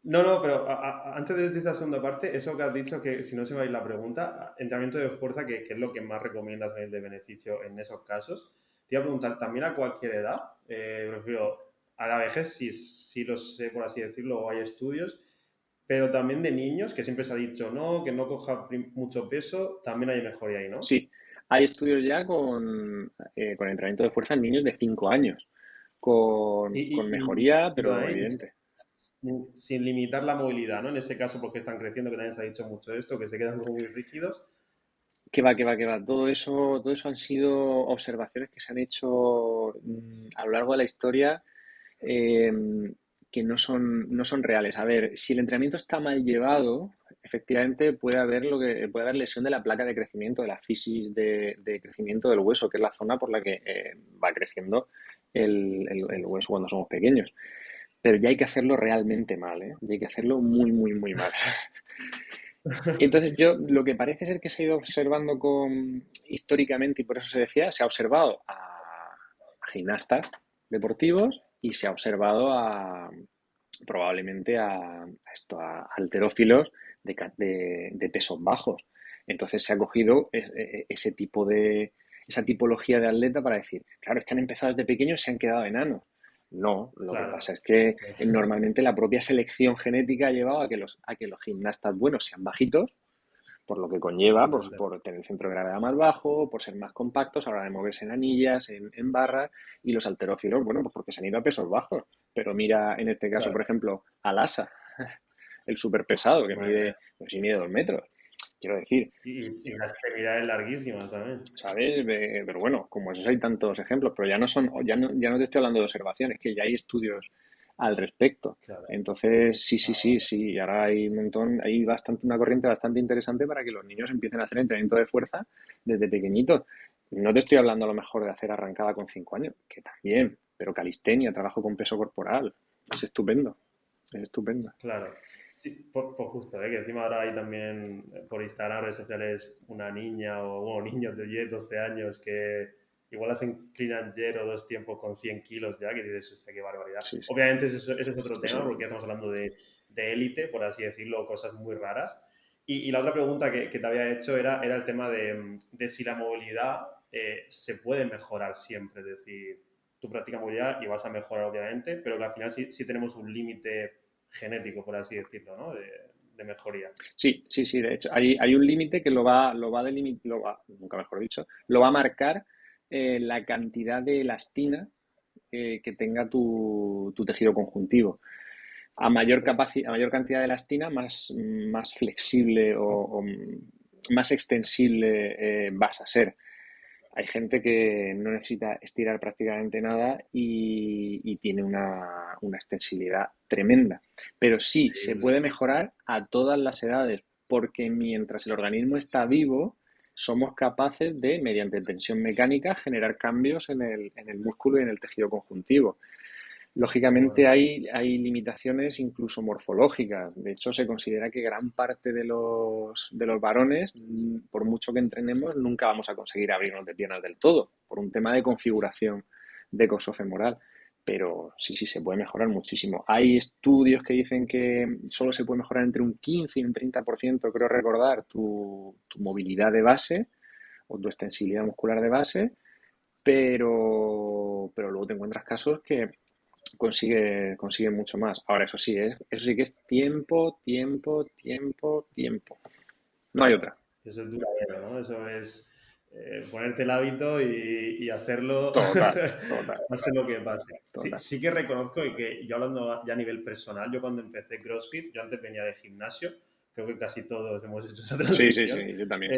no, no, pero antes de esta segunda parte, eso que has dicho, que si no se me va a ir la pregunta, entrenamiento de fuerza, que es lo que más recomiendas a nivel de beneficio en esos casos. Te iba a preguntar, ¿también a cualquier edad? Prefiero, a la vejez sí lo sé, por así decirlo, o hay estudios, pero también de niños, que siempre se ha dicho, no, que no coja mucho peso, también hay mejoría ahí, ¿no? Sí, hay estudios ya con entrenamiento de fuerza en niños de 5 años, con mejoría, pero Perdona, ¿eh? evidente. Sin limitar la movilidad, ¿no? En ese caso, porque están creciendo, que también se ha dicho mucho de esto, que se quedan como muy rígidos. Que va, que va, que va. Todo eso han sido observaciones que se han hecho a lo largo de la historia eh, que no son reales. A ver, si el entrenamiento está mal llevado, efectivamente puede haber lesión de la placa de crecimiento, de la fisis de crecimiento del hueso, que es la zona por la que va creciendo el hueso cuando somos pequeños. Pero ya hay que hacerlo realmente mal, ¿eh? Ya hay que hacerlo muy, muy, muy mal. Entonces yo, lo que parece ser que se ha ido observando históricamente, y por eso se decía, se ha observado a gimnastas deportivos y se ha observado probablemente a halterófilos de pesos bajos. Entonces se ha cogido esa tipología de atleta para decir, claro, es que han empezado desde pequeños y se han quedado enanos. No, lo que Claro. pasa es que normalmente la propia selección genética ha llevado a que los gimnastas buenos sean bajitos, por lo que conlleva Totalmente. por tener el centro de gravedad más bajo, por ser más compactos a la hora de moverse en anillas, en barras, y los halterófilos, bueno, pues porque se han ido a pesos bajos. Pero mira, en este caso, Claro. por ejemplo, al Asa, el súper pesado, que Madre mía. mide, pues sí mide 2 metros. Quiero decir, Y las extremidades larguísimas también. ¿sabes? Pero bueno, como esos hay tantos ejemplos, pero ya no te estoy hablando de observaciones, que ya hay estudios al respecto. Claro. Entonces, sí, sí, Ah, sí, bueno. sí, y ahora hay un montón, hay bastante, una corriente bastante interesante para que los niños empiecen a hacer entrenamiento de fuerza desde pequeñitos. No te estoy hablando a lo mejor de hacer arrancada con 5 años, que también, pero calistenia, trabajo con peso corporal, es estupendo, es estupendo. Claro. Sí, por justo, ¿eh? Que encima ahora hay también por Instagram, redes sociales, una niña o bueno, niños de 10 12 años que igual hacen clean and jerk o dos tiempos con 100 kilos ya, que dices, hostia, qué barbaridad. Sí, sí, Obviamente ese es otro sí, sí. tema porque ya estamos hablando de élite, por así decirlo, cosas muy raras. Y la otra pregunta que te había hecho era el tema de si la movilidad se puede mejorar siempre. Es decir, tú practicas movilidad y vas a mejorar, obviamente, pero que al final sí tenemos un límite genético, por así decirlo, ¿no? De mejoría. Sí, sí, sí, de hecho, hay un límite que nunca mejor dicho, lo va a marcar la cantidad de elastina que tenga tu tejido conjuntivo. Eso es. A mayor cantidad de elastina, más flexible o más extensible vas a ser. Hay gente que no necesita estirar prácticamente nada y tiene una extensibilidad tremenda. Pero sí, se Increíble, puede sí. mejorar a todas las edades, porque mientras el organismo está vivo, somos capaces de, mediante tensión mecánica, generar cambios en el músculo y en el tejido conjuntivo. Qué Lógicamente bueno. hay limitaciones incluso morfológicas. De hecho, se considera que gran parte de los varones, por mucho que entrenemos, nunca vamos a conseguir abrirnos de piernas del todo, por un tema de configuración de coxo femoral. pero sí, se puede mejorar muchísimo. Hay estudios que dicen que solo se puede mejorar entre un 15 y un 30%, creo recordar, tu movilidad de base o tu extensibilidad muscular de base, pero luego te encuentras casos que consigue mucho más. Ahora, eso sí que es tiempo, tiempo, tiempo, tiempo. No hay otra. Eso es duradero, ¿no? Eso es ponerte el hábito y hacerlo Total, total, pase lo que pase. Sí, total. sí que reconozco y que yo hablando ya a nivel personal, yo cuando empecé CrossFit, yo antes venía de gimnasio, creo que casi todos hemos hecho esa Sí, transición. yo también.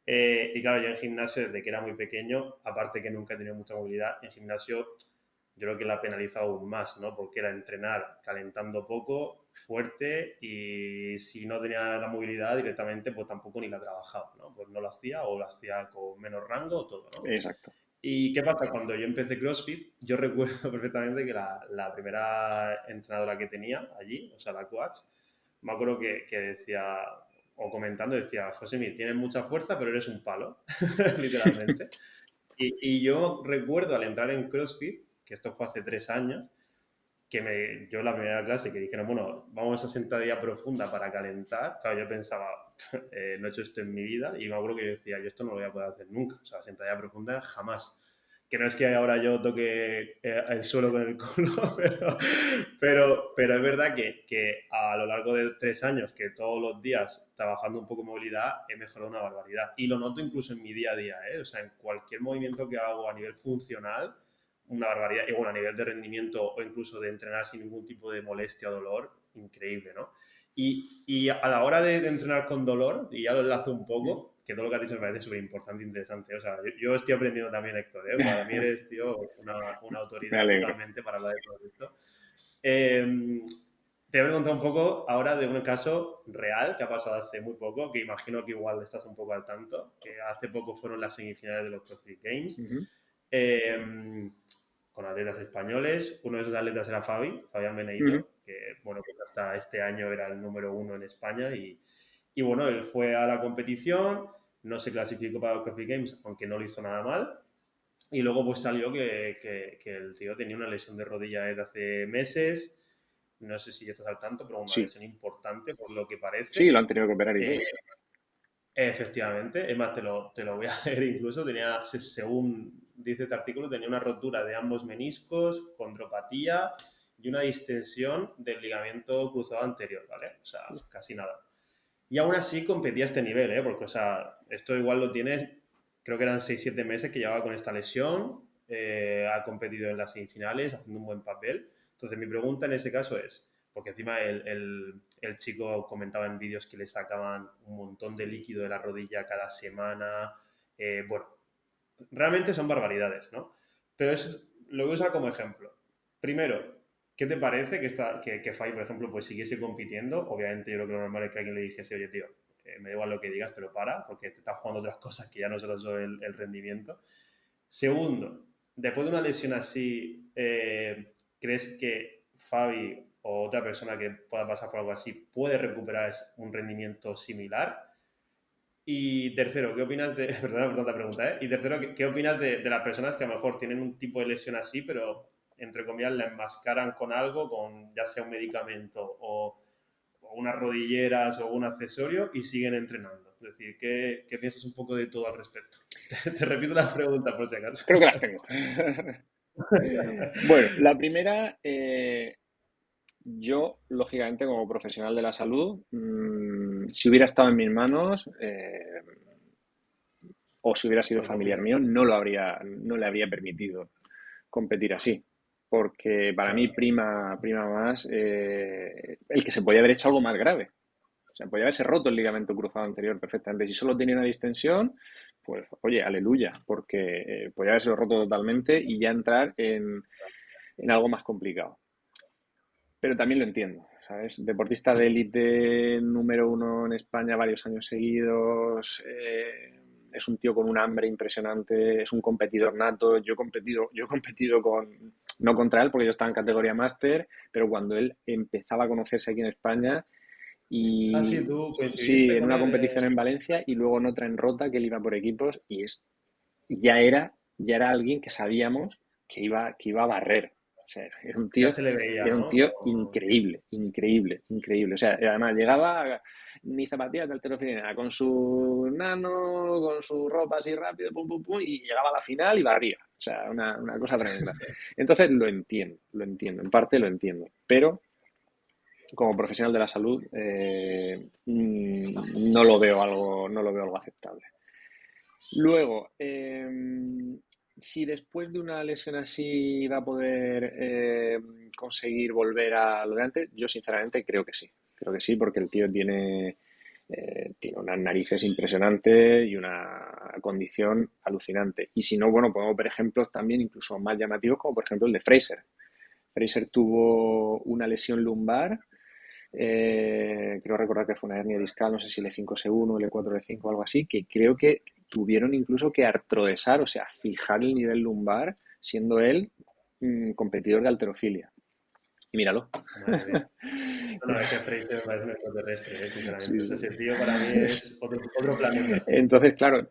Eh, y claro, yo en gimnasio, desde que era muy pequeño, aparte que nunca he tenido mucha movilidad, en gimnasio yo creo que la ha penalizado aún más, ¿no? Porque era entrenar calentando poco, fuerte, y si no tenía la movilidad directamente, pues tampoco ni la trabajaba, ¿no? Pues no lo hacía o lo hacía con menos rango o todo, ¿no? Exacto. ¿Y qué pasa? Cuando yo empecé CrossFit, yo recuerdo perfectamente que la primera entrenadora que tenía allí, o sea, la coach, me acuerdo que decía, o comentando, decía, José, tienes mucha fuerza, pero eres un palo, literalmente. Y yo recuerdo al entrar en CrossFit, que esto fue hace 3 años, yo la primera clase que dijeron, bueno, vamos a sentadilla profunda para calentar. Claro, yo pensaba, no he hecho esto en mi vida, y me acuerdo que yo decía, yo esto no lo voy a poder hacer nunca. O sea, sentadilla profunda jamás. Que no es que ahora yo toque el suelo con el culo, pero es verdad que a lo largo de 3 años, que todos los días trabajando un poco de movilidad, he mejorado una barbaridad. Y lo noto incluso en mi día a día, ¿eh? O sea, en cualquier movimiento que hago a nivel funcional, una barbaridad. Y bueno, a nivel de rendimiento o incluso de entrenar sin ningún tipo de molestia o dolor, increíble, ¿no? Y a la hora de entrenar con dolor, y ya lo enlazo un poco, que todo lo que has dicho me parece súper importante e interesante. O sea, yo estoy aprendiendo también, Héctor, ¿eh? Para mí eres, tío, una Me autoridad alegro. totalmente para hablar de todo esto. Eh, te voy a preguntar un poco ahora de un caso real que ha pasado hace muy poco, que imagino que igual estás un poco al tanto, que hace poco fueron las semifinales de los CrossFit Games. Ujú, Eh, con atletas españoles. Uno de esos atletas era Fabián ujú. Benedito, que bueno, pues hasta este año era el número uno en España y bueno, él fue a la competición, no se clasificó para los CrossFit Games, aunque no lo hizo nada mal. Y luego pues salió que el tío tenía una lesión de rodilla desde hace meses, no sé si ya estás al tanto, pero una Sí, lesión importante por lo que sí, parece. lo han tenido que operar y Eh, todo. Efectivamente, es más, te lo voy a leer incluso, según dice este artículo, tenía una rotura de ambos meniscos, condropatía y una distensión del ligamento cruzado anterior, ¿vale? O sea, casi nada. Y aún así competía a este nivel, ¿eh? Porque, o sea, esto igual lo tienes, creo que eran 6 7 meses que llevaba con esta lesión, ha competido en las semifinales, haciendo un buen papel. Entonces, mi pregunta en ese caso es, porque encima el chico comentaba en vídeos que le sacaban un montón de líquido de la rodilla cada semana, bueno, realmente son barbaridades, ¿no? Pero lo voy a usar como ejemplo. Primero, ¿qué te parece que Fai, por ejemplo, pues siguiese compitiendo? Obviamente yo creo que lo normal es que alguien le dijese, oye, tío, me da igual lo que digas, pero para, porque te estás jugando otras cosas que ya no solo son el rendimiento. Segundo, después de una lesión así, ¿crees que Fabi o otra persona que pueda pasar por algo así puede recuperar un rendimiento similar? Y tercero, ¿qué opinas de, perdona por tanta pregunta, ¿eh? Y tercero, ¿qué opinas de las personas que a lo mejor tienen un tipo de lesión así, pero entre comillas la enmascaran con algo, con ya sea un medicamento o unas rodilleras o un accesorio y siguen entrenando? Es decir, ¿qué piensas un poco de todo al respecto? Te repito las preguntas por si acaso. Creo que las tengo. Bueno, la primera, yo, lógicamente, como profesional de la salud, si hubiera estado en mis manos, o si hubiera sido No familiar compito. mío, no le habría permitido competir así. Porque para mí Claro. prima más el que se podía haber hecho algo más grave. O sea, podía haberse roto el ligamento cruzado anterior perfectamente. Si solo tenía una distensión, pues oye, aleluya, porque podía haberse roto totalmente y ya entrar en algo más complicado. Pero también lo entiendo, ¿sabes? Deportista de élite número uno en España varios años seguidos, es un tío con un hambre impresionante, es un competidor nato. Yo he competido no contra él porque yo estaba en categoría máster, pero cuando él empezaba a conocerse aquí en España Ah, sí, y tú sí, coincidiste en con una él. competición en Valencia y luego en otra en Rota que él iba por equipos y ya era alguien que sabíamos que iba a barrer. O sea, Ya se le veía, era un ¿no? tío increíble, increíble, increíble. O sea, además llegaba ni zapatillas de halterofilia, con su nano, con su ropa así rápido, pum, pum, pum, y llegaba a la final y barría. O sea, una cosa tremenda. Entonces lo entiendo, en parte lo entiendo. Pero como profesional de la salud, no lo veo algo aceptable. Luego, si después de una lesión así va a poder conseguir volver a lo de antes, yo sinceramente creo que sí. Creo que sí, porque el tío tiene unas narices impresionantes y una condición alucinante. Y si no, bueno, podemos ver ejemplos también incluso más llamativos, como por ejemplo el de Fraser. Fraser tuvo una lesión lumbar, creo recordar que fue una hernia discal, no sé si L5S1, L4S5 o algo así, que creo que tuvieron incluso que artroesar, o sea, fijar el nivel lumbar, siendo él competidor de halterofilia. Y míralo. Madre mía. No, es que Fraser me parece un extraterrestre, Sí, sinceramente. O sea, ese tío para mí sí. es otro planeta. Entonces, claro,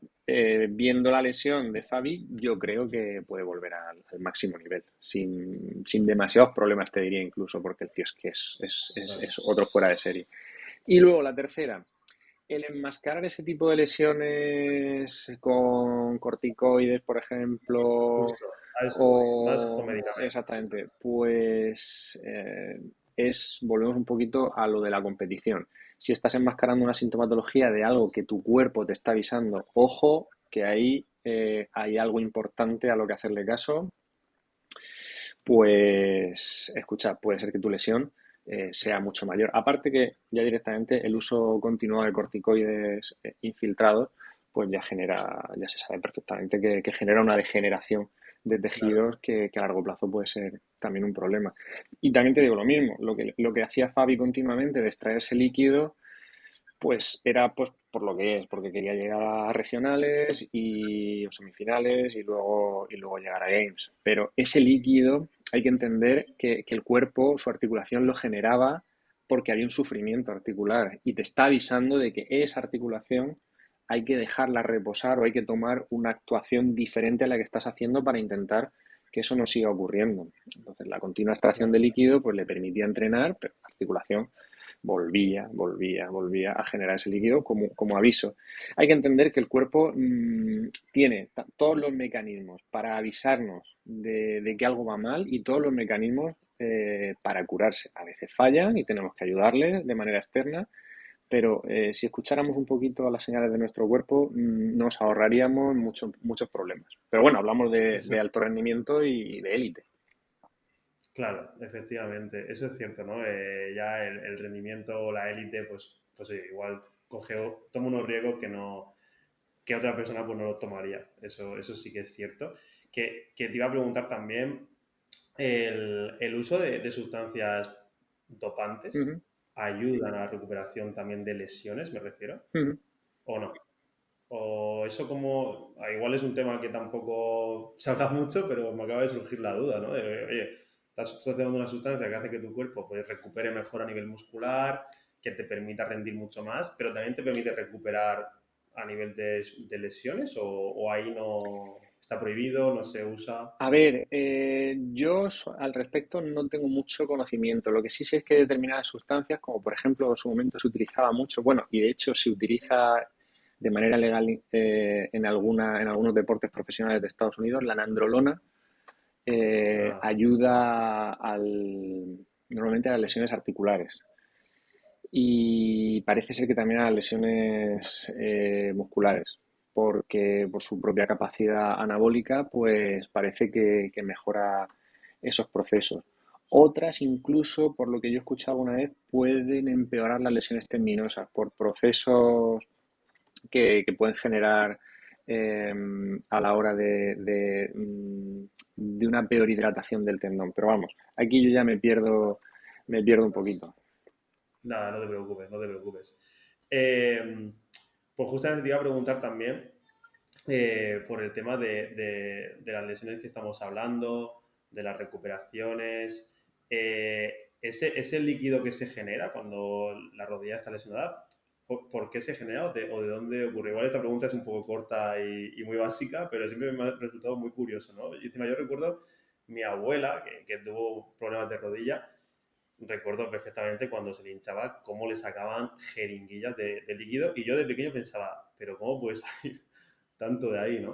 viendo la lesión de Fabi, yo creo que puede volver al máximo nivel, sin demasiados problemas, te diría incluso, porque el tío es que Claro. es otro fuera de serie. Y luego la tercera, el enmascarar ese tipo de lesiones con corticoides, por ejemplo, Justo, a eso voy. Más con o medicamentos. exactamente, pues volvemos un poquito a lo de la competición. Si estás enmascarando una sintomatología de algo que tu cuerpo te está avisando, ojo, que ahí hay algo importante a lo que hacerle caso, pues escucha, puede ser que tu lesión sea mucho mayor. Aparte que ya directamente el uso continuado de corticoides infiltrados, pues ya se sabe perfectamente que genera una degeneración de Claro. tejidos que a largo plazo puede ser también un problema. Y también te digo lo mismo, lo que hacía Fabi continuamente de extraerse líquido, pues era pues por lo que es, porque quería llegar a regionales y o semifinales y luego llegar a Games. Pero ese líquido hay que entender que el cuerpo, su articulación lo generaba porque había un sufrimiento articular y te está avisando de que esa articulación hay que dejarla reposar o hay que tomar una actuación diferente a la que estás haciendo para intentar que eso no siga ocurriendo. Entonces, la continua extracción de Claro. líquido pues le permitía entrenar, pero la articulación volvía a generar ese líquido como aviso. Hay que entender que el cuerpo tiene todos los mecanismos para avisarnos de que algo va mal y todos los mecanismos para curarse. A veces fallan y tenemos que ayudarle de manera externa, pero si escucháramos un poquito a las señales de nuestro cuerpo, nos ahorraríamos muchos problemas. Pero bueno, hablamos Eso, de alto rendimiento y de élite. claro, efectivamente. Eso es cierto, ¿no? Ya el rendimiento o la élite, pues oye, igual toma unos riesgos que otra persona pues no lo tomaría. Eso sí que es cierto. Que te iba a preguntar también, el uso de sustancias Uh dopantes -huh, ayudan a la recuperación también de lesiones, me refiero, uh -huh. ¿o no? O eso como, igual es un tema que tampoco se habla mucho, pero me acaba de surgir la duda, ¿no? De, oye, estás tomando una sustancia que hace que tu cuerpo pues, recupere mejor a nivel muscular, que te permita rendir mucho más, pero también te permite recuperar a nivel de lesiones, o ahí no está prohibido, no se usa. A ver, al respecto no tengo mucho conocimiento. Lo que sí sé es que determinadas sustancias, como por ejemplo en su momento se utilizaba mucho, bueno, y de hecho se utiliza de manera legal en algunos deportes profesionales de Estados Unidos, la nandrolona Ah, ayuda normalmente a las lesiones articulares. Y parece ser que también a las lesiones musculares, porque por su propia capacidad anabólica, pues parece que mejora esos procesos. Otras, incluso, por lo que yo he escuchado alguna vez, pueden empeorar las lesiones tendinosas por procesos que pueden generar eh, a la hora de una peor hidratación del tendón. Pero vamos, aquí yo ya me pierdo un poquito. nada, no te preocupes, no te preocupes. Eh, pues justamente te iba a preguntar también por el tema de las lesiones que estamos hablando, de las recuperaciones. Ese líquido que se genera cuando la rodilla está lesionada, ¿por qué se genera o de dónde ocurre? Igual esta pregunta es un poco corta y muy básica, pero siempre me ha resultado muy curioso, ¿no? Y encima yo recuerdo mi abuela, que tuvo problemas de rodilla, recuerdo perfectamente cuando se le hinchaba cómo le sacaban jeringuillas de líquido y yo de pequeño pensaba, pero ¿cómo puede salir tanto de ahí, no?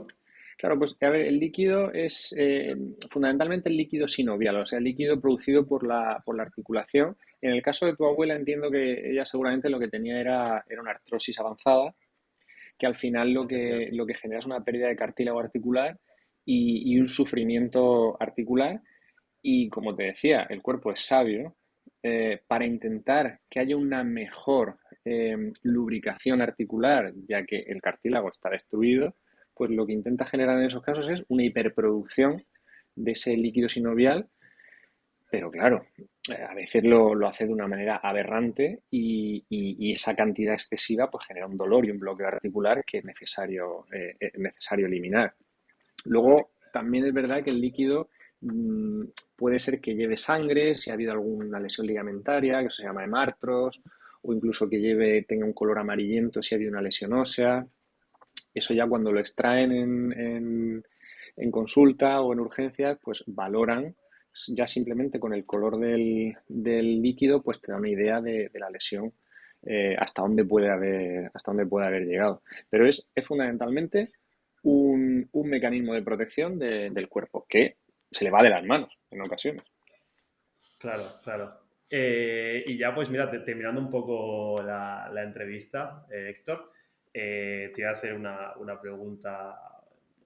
Claro, pues a ver, el líquido es fundamentalmente el líquido sinovial, o sea, el líquido producido por la articulación. En el caso de tu abuela, entiendo que ella seguramente lo que tenía era una artrosis avanzada, que al final Efectivamente. lo que genera es una pérdida de cartílago articular y un sufrimiento articular. Y como te decía, el cuerpo es sabio para intentar que haya una mejor lubricación articular, ya que el cartílago está destruido, pues lo que intenta generar en esos casos es una hiperproducción de ese líquido sinovial, pero claro, a veces lo hace de una manera aberrante y esa cantidad excesiva pues genera un dolor y un bloqueo articular que es necesario eliminar. Luego, también es verdad que el líquido puede ser que lleve sangre, si ha habido alguna lesión ligamentaria, que se llama hemartros, o incluso que tenga un color amarillento si ha habido una lesión ósea. Eso ya cuando lo extraen en consulta o en urgencias, pues valoran ya simplemente con el color del líquido, pues te da una idea de la lesión, hasta dónde puede haber llegado. Pero es fundamentalmente un mecanismo de protección del cuerpo que se le va de las manos en ocasiones. Claro, claro. Y ya pues mira, terminando un poco la entrevista, Héctor, te voy a hacer una pregunta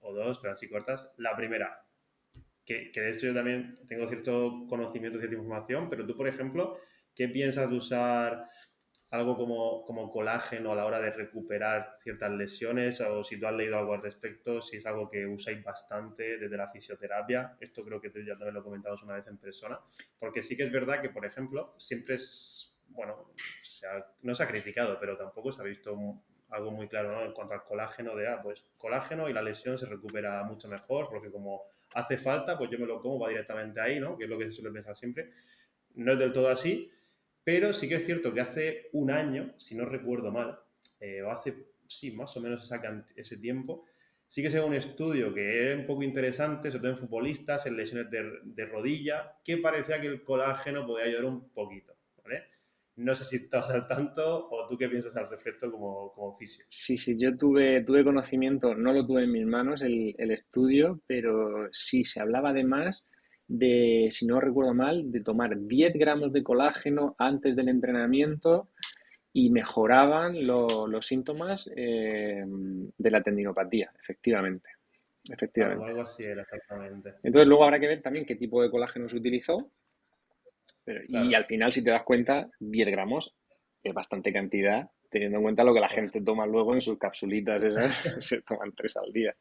o dos, pero así cortas. La primera, que de hecho yo también tengo cierto conocimiento, cierta información, pero tú, por ejemplo, ¿qué piensas de usar algo como colágeno a la hora de recuperar ciertas lesiones? O si tú has leído algo al respecto, si es algo que usáis bastante desde la fisioterapia. Esto creo que tú ya también lo comentamos una vez en persona, porque sí que es verdad que, por ejemplo, siempre es, bueno, no se ha criticado, pero tampoco se ha visto algo muy claro, ¿no? En cuanto al colágeno pues colágeno y la lesión se recupera mucho mejor, porque como hace falta, pues yo me lo como, va directamente ahí, ¿no? Que es lo que se suele pensar siempre. No es del todo así, pero sí que es cierto que hace un año, si no recuerdo mal, o hace, sí, más o menos ese tiempo, sí que se ve un estudio que era un poco interesante, sobre todo en futbolistas, en lesiones de rodilla, que parecía que el colágeno podía ayudar un poquito, ¿vale? No sé si estás al tanto o tú qué piensas al respecto como fisio. Sí, sí, yo tuve conocimiento, no lo tuve en mis manos el estudio, pero sí se hablaba además de, si no recuerdo mal, de tomar 10 gramos de colágeno antes del entrenamiento y mejoraban los síntomas de la tendinopatía, efectivamente, Algo, efectivamente. algo así era exactamente. Entonces luego habrá que ver también qué tipo de colágeno se utilizó, y Claro. al final, si te das cuenta, 10 gramos es bastante cantidad, teniendo en cuenta lo que la Uf. gente toma luego en sus capsulitas esas, se toman 3 al día.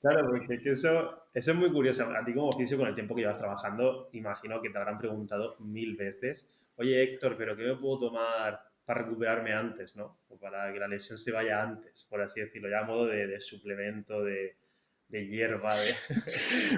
Claro, porque es que eso es muy curioso. A ti como fisio, con el tiempo que llevas trabajando, imagino que te habrán preguntado mil veces, oye Héctor, ¿pero qué me puedo tomar para recuperarme antes, ¿no? O para que la lesión se vaya antes, por así decirlo, ya a modo de suplemento, de hierba,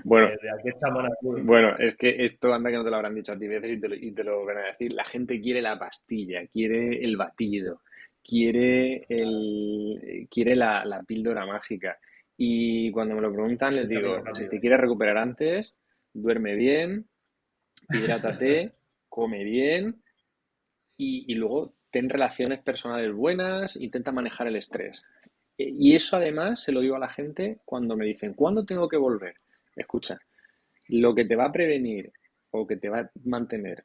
Bueno, de aquí chamana puro. bueno, es que esto anda que no te lo habrán dicho a ti veces y te lo van a decir. La gente quiere la pastilla, quiere el batido, quiere la píldora mágica. Y cuando me lo preguntan, les Camino digo, si rápido. te quieres recuperar antes, duerme bien, hidrátate, come bien y luego ten relaciones personales buenas, intenta manejar el estrés. Y eso además se lo digo a la gente cuando me dicen, ¿cuándo tengo que volver? Escucha, lo que te va a prevenir o que te va a mantener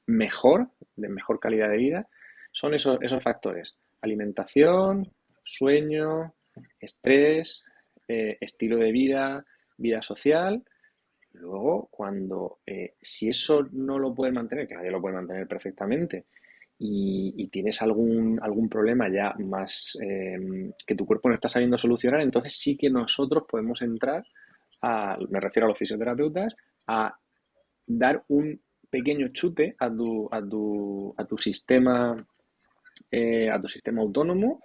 mejor, de mejor calidad de vida, son esos factores. Alimentación, sueño, estrés, estilo de vida, vida social. Luego, si eso no lo puedes mantener, que nadie lo puede mantener perfectamente, y tienes algún problema ya más que tu cuerpo no está sabiendo solucionar, entonces sí que nosotros podemos entrar me refiero a los fisioterapeutas, a dar un pequeño chute a tu sistema autónomo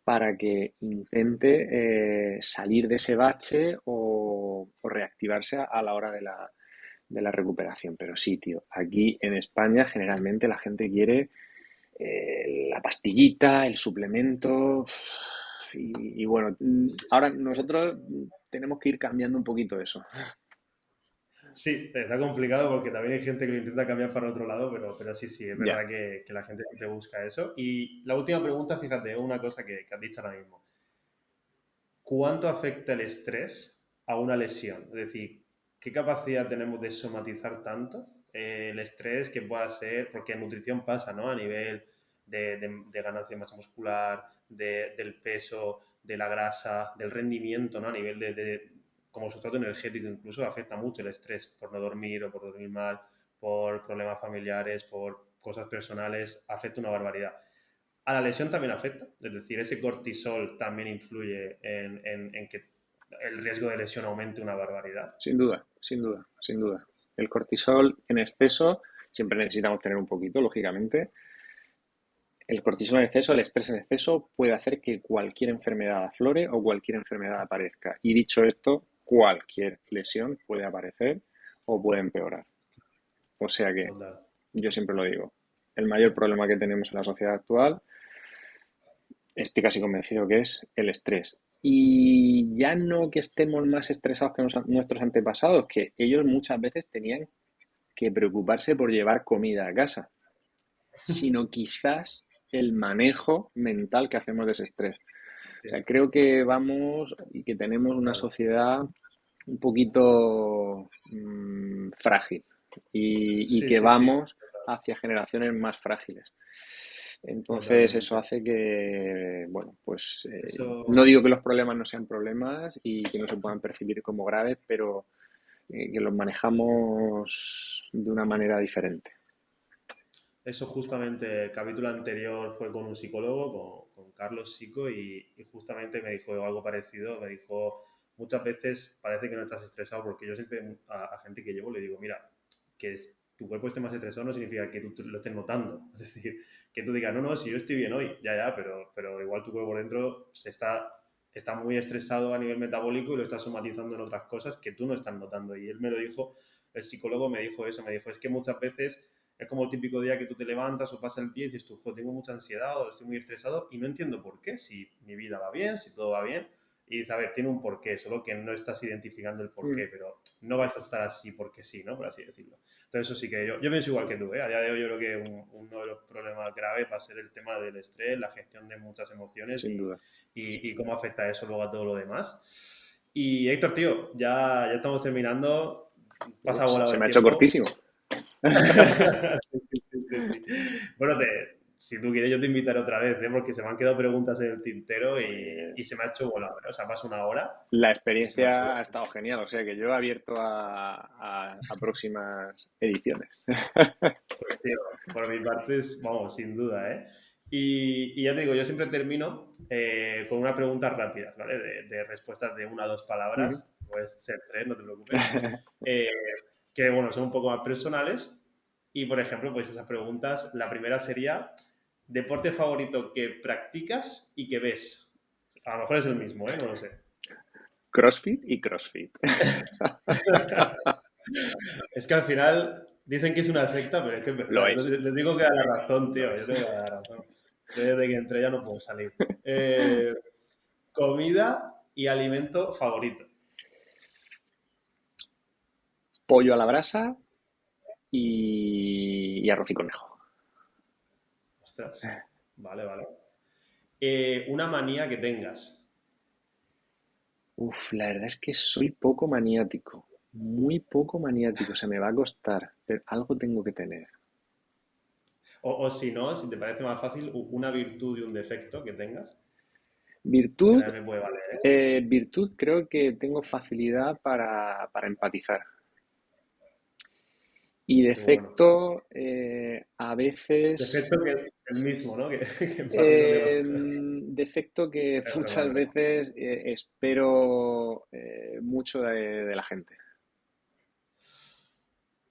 para que intente salir de ese bache o reactivarse a la hora de la recuperación. Pero sí, tío, aquí en España generalmente la gente quiere la pastillita, el suplemento. Y bueno, ahora nosotros tenemos que ir cambiando un poquito eso. Sí, está complicado porque también hay gente que lo intenta cambiar para otro lado, pero sí, sí, es Ya. verdad que la gente siempre busca eso. Y la última pregunta, fíjate, una cosa que has dicho ahora mismo. ¿Cuánto afecta el estrés a una lesión? Es decir, ¿qué capacidad tenemos de somatizar tanto el estrés que pueda ser? Porque en nutrición pasa, ¿no? A nivel de ganancia de masa muscular, del peso, de la grasa, del rendimiento, ¿no? A nivel como sustrato energético incluso afecta mucho el estrés por no dormir o por dormir mal, por problemas familiares, por cosas personales, afecta una barbaridad. A la lesión también afecta, es decir, ese cortisol también influye en que el riesgo de lesión aumente una barbaridad. Sin duda, sin duda, sin duda. El cortisol en exceso, siempre necesitamos tener un poquito, lógicamente. El cortisol en exceso, el estrés en exceso puede hacer que cualquier enfermedad aflore o cualquier enfermedad aparezca. Y dicho esto, cualquier lesión puede aparecer o puede empeorar. O sea que, Total. yo siempre lo digo, el mayor problema que tenemos en la sociedad actual, estoy casi convencido que es el estrés. Y ya no que estemos más estresados que nuestros antepasados, que ellos muchas veces tenían que preocuparse por llevar comida a casa, sino quizás el manejo mental que hacemos de ese estrés. O Sí, sea, creo que vamos y que tenemos una total. sociedad un poquito frágil y Sí, que sí, sí, vamos total. hacia generaciones más frágiles. Entonces, eso Totalmente. hace que, bueno, pues no Eso, digo que los problemas no sean problemas y que no se puedan percibir como graves, pero que los manejamos de una manera diferente. eso justamente, el capítulo anterior fue con un psicólogo, con Carlos Sico, y justamente me dijo algo parecido. Me dijo, muchas veces parece que no estás estresado, porque yo siempre a gente que llevo le digo, mira, tu cuerpo esté más estresado no significa que tú lo estés notando. Es decir, que tú digas, no, no, si yo estoy bien hoy, ya, ya, pero igual tu cuerpo por dentro está muy estresado a nivel metabólico y lo está somatizando en otras cosas que tú no estás notando. Y él me lo dijo, el psicólogo me dijo eso, me dijo, es que muchas veces es como el típico día que tú te levantas o pasa el día y dices tú, "Jo, tengo mucha ansiedad o estoy muy estresado y no entiendo por qué, si mi vida va bien, si todo va bien. Y dices, a ver, tiene un porqué, solo que no estás identificando el Mm, porqué, pero no vas a estar así porque sí, ¿no? Por así decirlo. Entonces, eso sí que yo pienso igual que tú, ¿eh? A día de hoy yo creo que uno de los problemas graves va a ser el tema del estrés, la gestión de muchas emociones sin duda. y cómo afecta eso luego a todo lo demás. Y Héctor, tío, ya estamos terminando. Pasa volado Se me el ha hecho tiempo. cortísimo. Sí, sí, sí, sí, sí. Bueno, si tú quieres, yo te invitaré otra vez, ¿eh? Porque se me han quedado preguntas en el tintero y se me ha hecho volado, ¿eh? O sea, pasa una hora La y se me ha hecho experiencia ha volado. estado genial, o sea que yo he abierto a próximas ediciones. Pues, tío, por mi parte, vamos, sin duda, ¿eh? Y ya te digo, yo siempre termino con una pregunta rápida, ¿vale? De respuestas de una o dos Ujú. palabras, puedes ser tres, no te preocupes, eh, que, bueno, son un poco más personales. Y, por ejemplo, pues esas preguntas, la primera sería, ¿deporte favorito que practicas y que ves? A lo mejor es el mismo, ¿eh? No lo sé. CrossFit y CrossFit. Es que al final dicen que es una secta, pero es que es Lo verdad. Yo es, les digo que da la razón, lo tío. Yo es. tengo que dar la razón. Yo desde que entré ya no puedo salir. Comida y alimento favorito. Pollo a la brasa y arroz y conejo. Ostras. Vale, vale. Una manía que tengas. Uf, la verdad es que soy poco maniático, muy poco maniático, se me va a costar, pero algo tengo que tener. O si no, si te parece más fácil, una virtud y un defecto que tengas, que Virtud, también me puede valer, ¿eh? virtud creo que tengo facilidad para empatizar. Y Qué bueno. defecto, a veces, Defecto que es el mismo, ¿no? Que empatizo demasiado. defecto que Es broma, muchas es broma. veces espero mucho de la gente.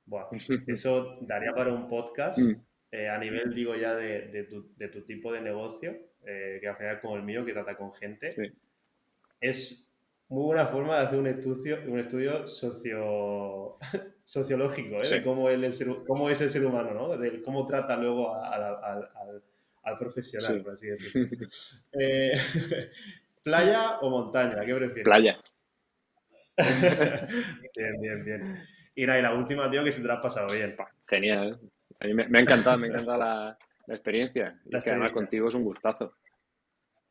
Buah, eso daría para un Mm, podcast a nivel, digo ya, de tu tipo de negocio, que al final como el mío, que trata con gente. sí, Es muy buena forma de hacer un estudio sociológico, ¿eh? sí. De cómo es el ser humano, ¿no? De cómo trata luego al profesional, Sí. por así decirlo. Eh, ¿Playa o montaña? ¿Qué prefieres? Playa. Bien, bien, bien. Y nada, y la última, tío, que se te la has pasado bien. Genial. A mí me ha encantado, la experiencia. Y La es que además experiencia. contigo es un gustazo.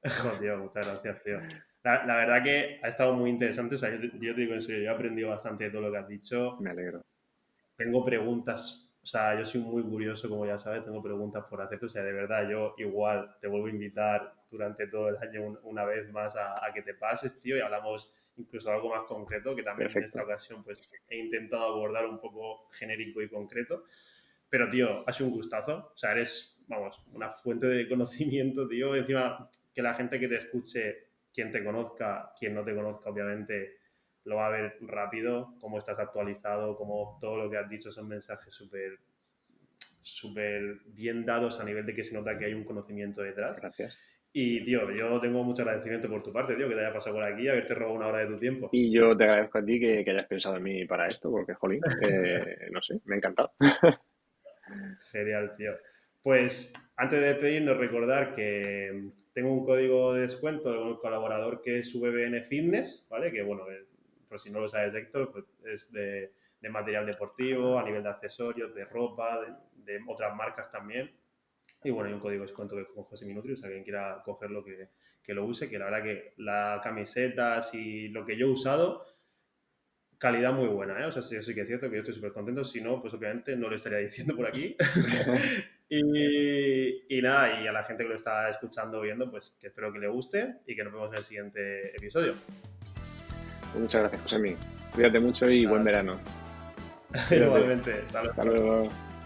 Joder, tío, muchas gracias, tío. La verdad que ha estado muy interesante. O sea, yo te digo en serio, yo he aprendido bastante de todo lo que has dicho. Me alegro. Tengo preguntas, o sea, yo soy muy curioso, como ya sabes, tengo preguntas por hacerte. O sea, de verdad, yo igual te vuelvo a invitar durante todo el año una vez más a que te pases, tío, y hablamos incluso algo más concreto, que también en esta Perfecto. ocasión pues he intentado abordar un poco genérico y concreto. Pero, tío, ha sido un gustazo. O sea, eres, vamos, una fuente de conocimiento, tío. Encima, que la gente que te escuche, quien te conozca, quien no te conozca, obviamente, lo va a ver rápido, cómo estás actualizado, cómo todo lo que has dicho son mensajes súper súper bien dados a nivel de que se nota que hay un conocimiento detrás. Gracias. Y, tío, yo tengo mucho agradecimiento por tu parte, tío, que te haya pasado por aquí, haberte robado una hora de tu tiempo. Y yo te agradezco a ti que hayas pensado en mí para esto, porque, jolín, no sé, me ha encantado. Genial, tío. Pues antes de despedirnos, recordar que tengo un código de descuento de un colaborador que es VBN Fitness, ¿vale? Que bueno, por si no lo sabes, Héctor, pues es de material deportivo, a nivel de accesorios, de ropa, de otras marcas también. Y bueno, hay un código de descuento que es con José Minutri, o sea, quien quiera cogerlo que lo use, que la verdad que las camisetas y lo que yo he usado calidad muy buena, ¿eh? O sea, sí que es cierto que yo estoy súper contento. Si no, pues obviamente no lo estaría diciendo por aquí. Y nada, y a la gente que lo está escuchando o viendo, pues que espero que le guste y que nos vemos en el siguiente episodio. Pues muchas gracias, Josemi. Cuídate mucho y buen Nada, tío. verano. Cuídate. Igualmente, hasta Hasta luego. luego.